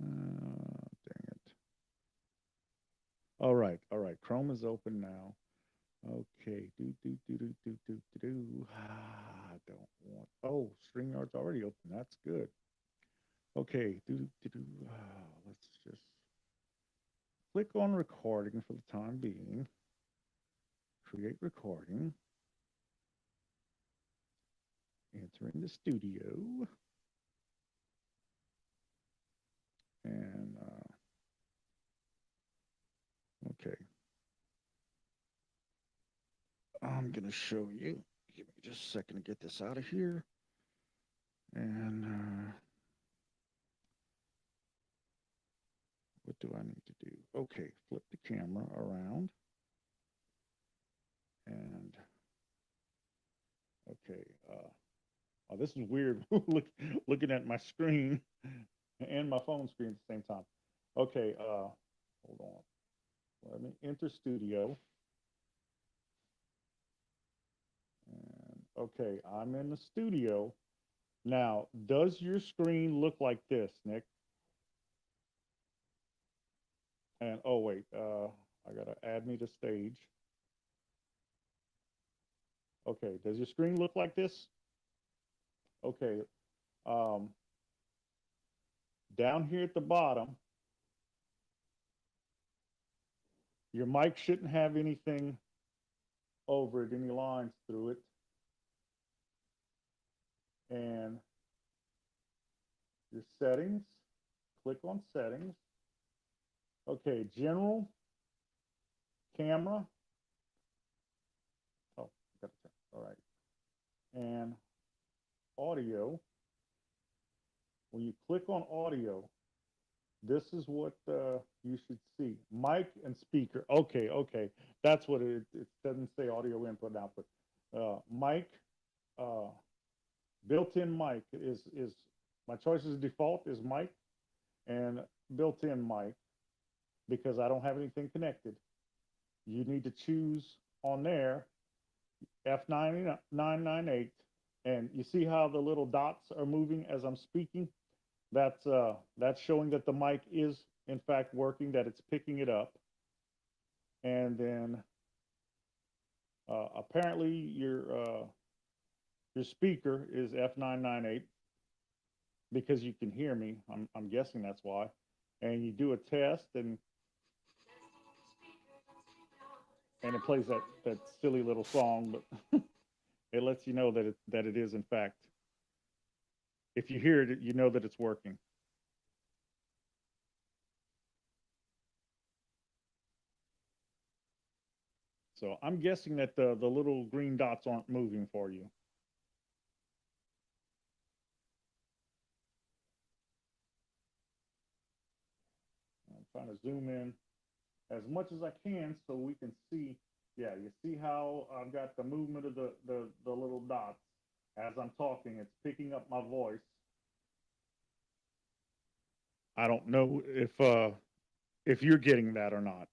Dang it. All right. Chrome is open now. Okay. I don't want. Oh, StreamYard's already open. That's good. Okay. Let's just click on recording for the time being. Create recording. Entering the studio. And okay. I'm going to show you. Give me just a second to get this out of here. And what do I need to do? Okay, flip the camera around. And okay, oh, this is weird. Looking at my screen and my phone screen at the same time. Okay, hold on. Let me enter studio. And okay, I'm in the studio. Now, does your screen look like this, Nick? And oh wait, I gotta add me to stage. Okay, does your screen look like this? Okay, down here at the bottom, your mic shouldn't have anything over it, any lines through it. And your settings, click on settings. Okay, general, camera. Oh, got to check. All right. And audio. When you click on audio, this is what you should see. Mic and speaker. Okay. That's what it doesn't say audio input and output. Mic, built-in mic is my choice as default is mic and built-in mic because I don't have anything connected. You need to choose on there F998, and you see how the little dots are moving as I'm speaking? That's showing that the mic is in fact working, that it's picking it up. And then apparently your speaker is F998 because you can hear me. I'm guessing that's why. And you do a test and it plays that silly little song, but it lets you know that it is in fact. If you hear it, you know that it's working. So I'm guessing that the little green dots aren't moving for you. I'm trying to zoom in as much as I can so we can see. Yeah, you see how I've got the movement of the little dots as I'm talking. It's picking up my voice. I don't know if you're getting that or not.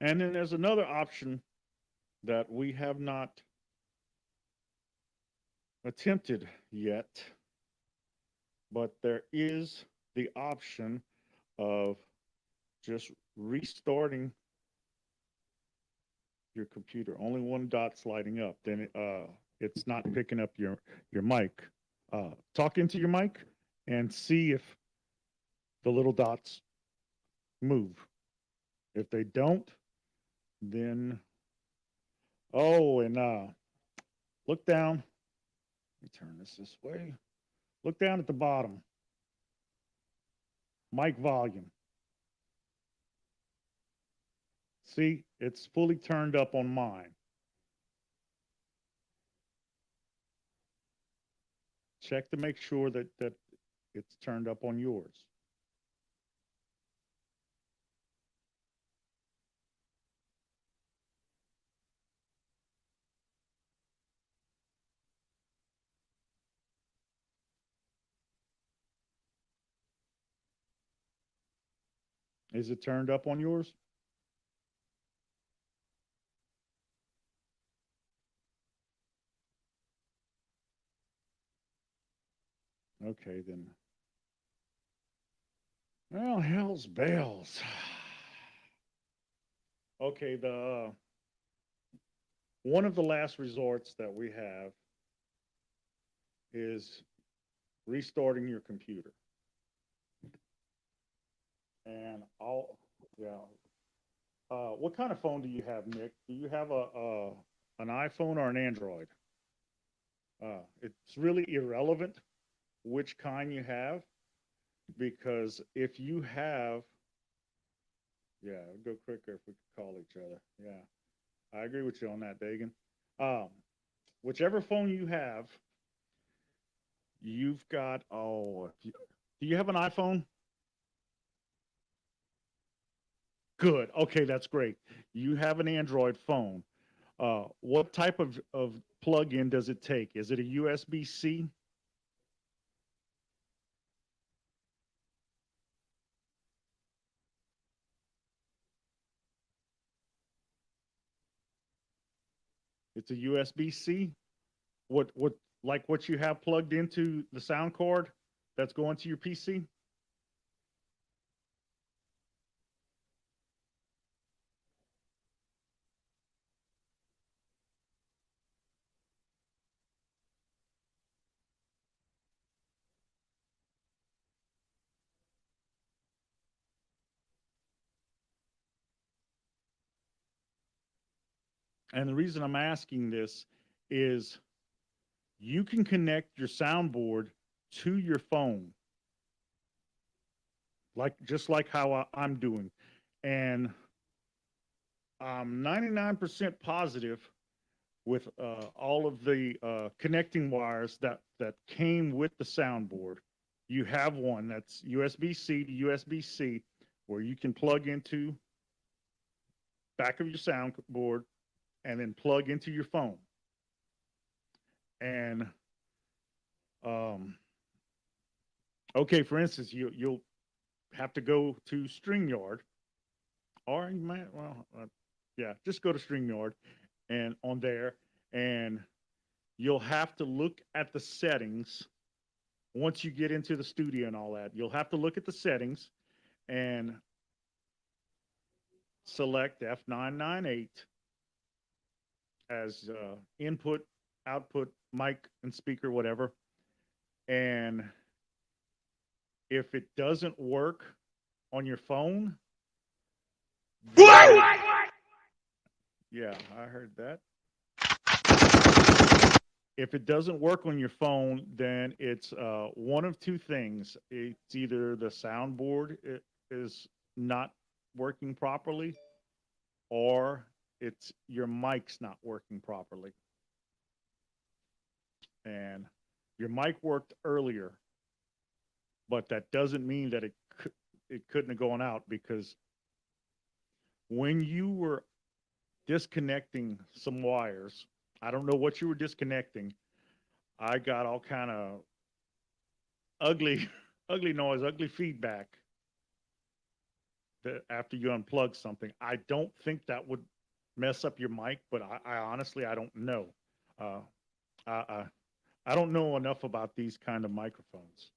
And then there's another option that we have not attempted yet, but there is the option of just restarting your computer. Only one dot's lighting up. Then it's not picking up your mic. Talk into your mic and see if the little dots move. If they don't, then and look down. Let me turn this way. Look down at the bottom. Mic volume. See, it's fully turned up on mine. Check to make sure that it's turned up on yours. Is it turned up on yours? Okay, then. Well, hell's bells. Okay, the one of the last resorts that we have is restarting your computer. And what kind of phone do you have, Nick? Do you have an iPhone or an Android? It's really irrelevant which kind you have, because if you have, it'd go quicker if we could call each other. Yeah, I agree with you on that, Dagan. Whichever phone you have, you've got, do you have an iPhone? Good. Okay, that's great. You have an Android phone. What type of plug-in does it take? Is it a USB-C? It's a USB-C? Like what you have plugged into the sound card that's going to your PC? And the reason I'm asking this is you can connect your soundboard to your phone, just like how I'm doing. And I'm 99% positive with all of the connecting wires that came with the soundboard. You have one that's USB-C to USB-C, where you can plug into back of your soundboard and then plug into your phone. And okay, for instance, you'll have to go to StreamYard, or you might, just go to StreamYard and on there, and you'll have to look at the settings. Once you get into the studio and all that, you'll have to look at the settings and select F998 as input, output, mic, and speaker, whatever. And if it doesn't work on your phone, yeah, I heard that. If it doesn't work on your phone, then it's one of two things. It's either the soundboard is not working properly, or it's your mic's not working properly. And your mic worked earlier, but that doesn't mean that it couldn't have gone out, because when you were disconnecting some wires, I don't know what you were disconnecting, I got all kind of ugly noise, ugly feedback after you unplug something. I don't think that would mess up your mic, but I honestly, I don't know. Uh, I don't know enough about these kind of microphones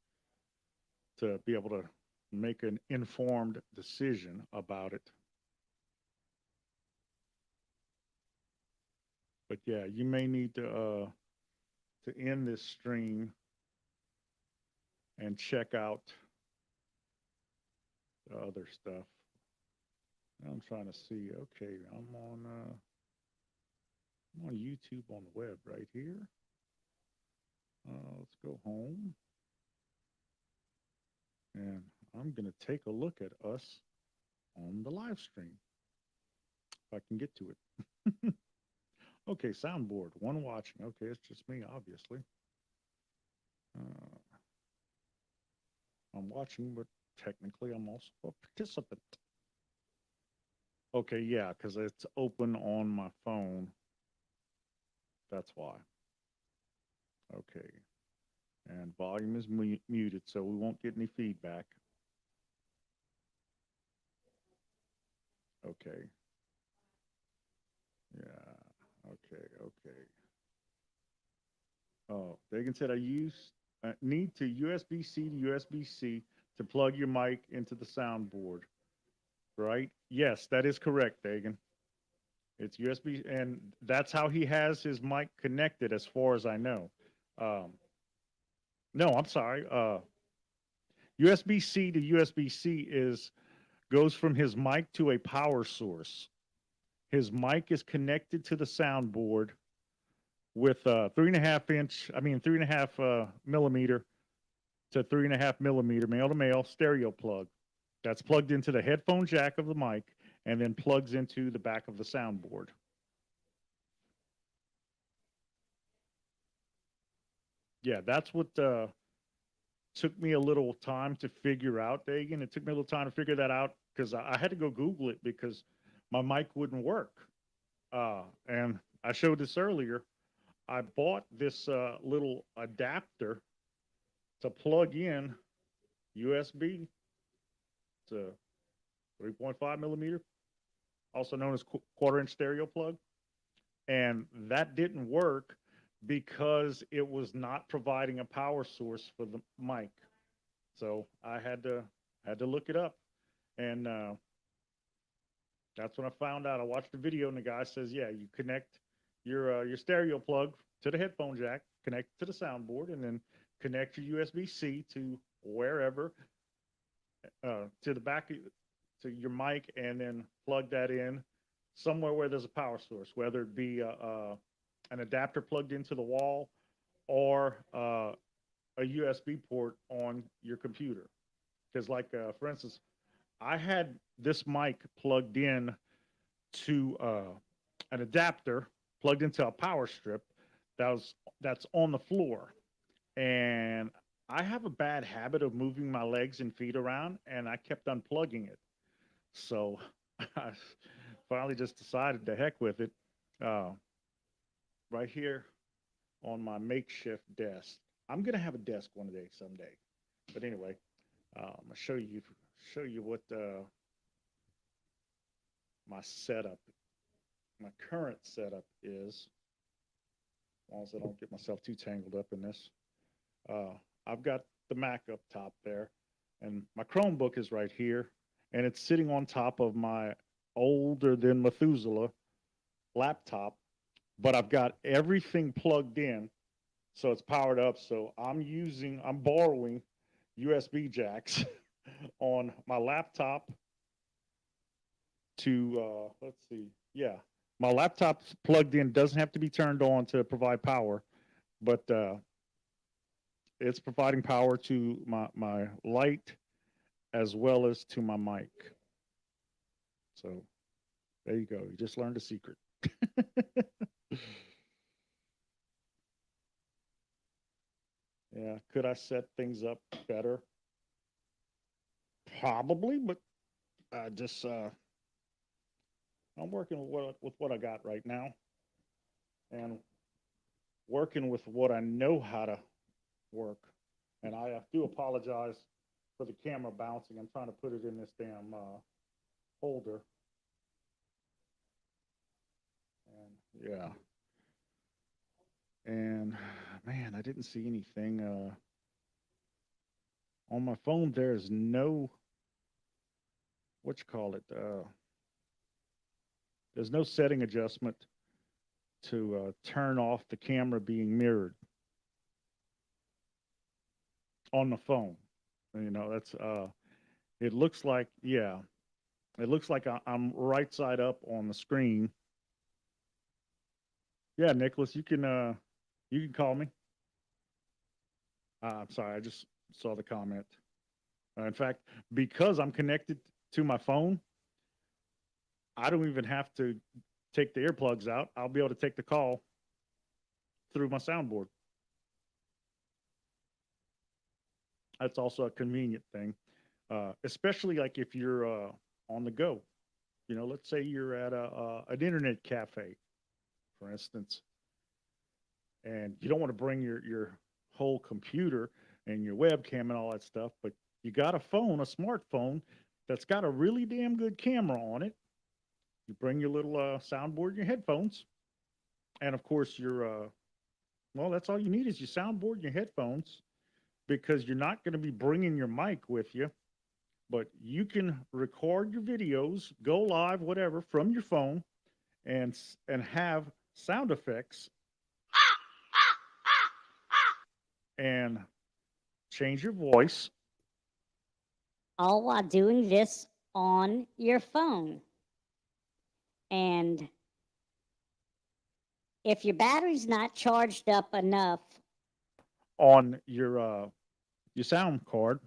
to be able to make an informed decision about it. But yeah, you may need to end this stream and check out the other stuff. I'm trying to see. Okay, I'm on YouTube on the web right here. Let's go home. And I'm going to take a look at us on the live stream. If I can get to it. Okay, soundboard, one watching. Okay, it's just me, obviously. I'm watching, but technically I'm also a participant. Okay, yeah, because it's open on my phone. That's why. Okay. And volume is muted, so we won't get any feedback. Okay. Yeah. Okay. Oh, Dagan said I need to USB-C to USB-C to plug your mic into the soundboard, right? Yes, that is correct, Dagan. It's USB, and that's how he has his mic connected, as far as I know. No, I'm sorry. USB-C to USB-C goes from his mic to a power source. His mic is connected to the soundboard with 3.5 millimeter to 3.5 millimeter male to male stereo plug that's plugged into the headphone jack of the mic and then plugs into the back of the soundboard. Yeah, that's what took me a little time to figure out, Dagan. It took me a little time to figure that out because I had to go Google it because my mic wouldn't work. And I showed this earlier. I bought this little adapter to plug in USB to 3.5 millimeter, also known as quarter-inch stereo plug. And that didn't work because it was not providing a power source for the mic. So I had to look it up. And that's when I found out. I watched the video and the guy says, yeah, you connect your stereo plug to the headphone jack, connect to the soundboard, and then connect your USB-C to wherever, to the back, to your mic, and then plug that in somewhere where there's a power source, whether it be an adapter plugged into the wall or a USB port on your computer. Because like, for instance, I had this mic plugged in to an adapter plugged into a power strip that's on the floor. And I have a bad habit of moving my legs and feet around, and I kept unplugging it. So I finally just decided to heck with it. Right here on my makeshift desk. I'm gonna have a desk one day someday. But anyway, I'm gonna show you what my setup, my current setup is. As long as I don't get myself too tangled up in this. I've got the Mac up top there, and my Chromebook is right here, and it's sitting on top of my older than Methuselah laptop, but I've got everything plugged in, so it's powered up. So I'm borrowing USB jacks on my laptop to, let's see, yeah, my laptop's plugged in, doesn't have to be turned on to provide power, but it's providing power to my light as well as to my mic. So there you go. You just learned a secret. Yeah, could I set things up better? Probably, but I just I'm working with what I got right now, and working with what I know how to work. And I do apologize for the camera bouncing. I'm trying to put it in this damn holder. And yeah. And man, I didn't see anything on my phone. There's no what you call it. There's no setting adjustment to turn off the camera being mirrored on the phone. You know, that's it looks like, yeah, it looks like I'm right side up on the screen. Yeah, Nicholas, you can call me. I'm sorry, I just saw the comment. In fact, because I'm connected to my phone, I don't even have to take the earplugs out. I'll be able to take the call through my soundboard. That's also a convenient thing, especially like if you're on the go. You know, let's say you're at an internet cafe, for instance, and you don't want to bring your whole computer and your webcam and all that stuff, but you got a phone, a smartphone that's got a really damn good camera on it. You bring your little soundboard, and your headphones, and of course your well, that's all you need is your soundboard and your headphones, because you're not going to be bringing your mic with you, but you can record your videos, go live, whatever, from your phone, and have sound effects and change your voice. All while doing this on your phone. And if your battery's not charged up enough, On your sound card,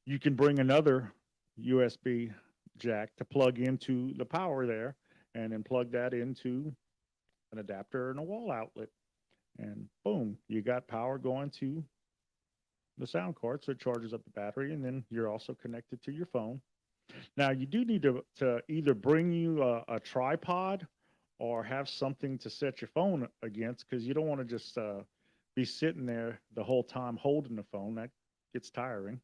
you can bring another USB jack to plug into the power there, and then plug that into an adapter and a wall outlet, and boom, you got power going to the sound card, so it charges up the battery, and then you're also connected to your phone. Now, you do need to either bring you a tripod or have something to set your phone against, because you don't want to just be sitting there the whole time holding the phone. That gets tiring.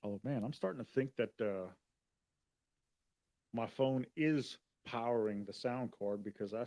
Oh man, I'm starting to think that my phone is powering the sound card, because I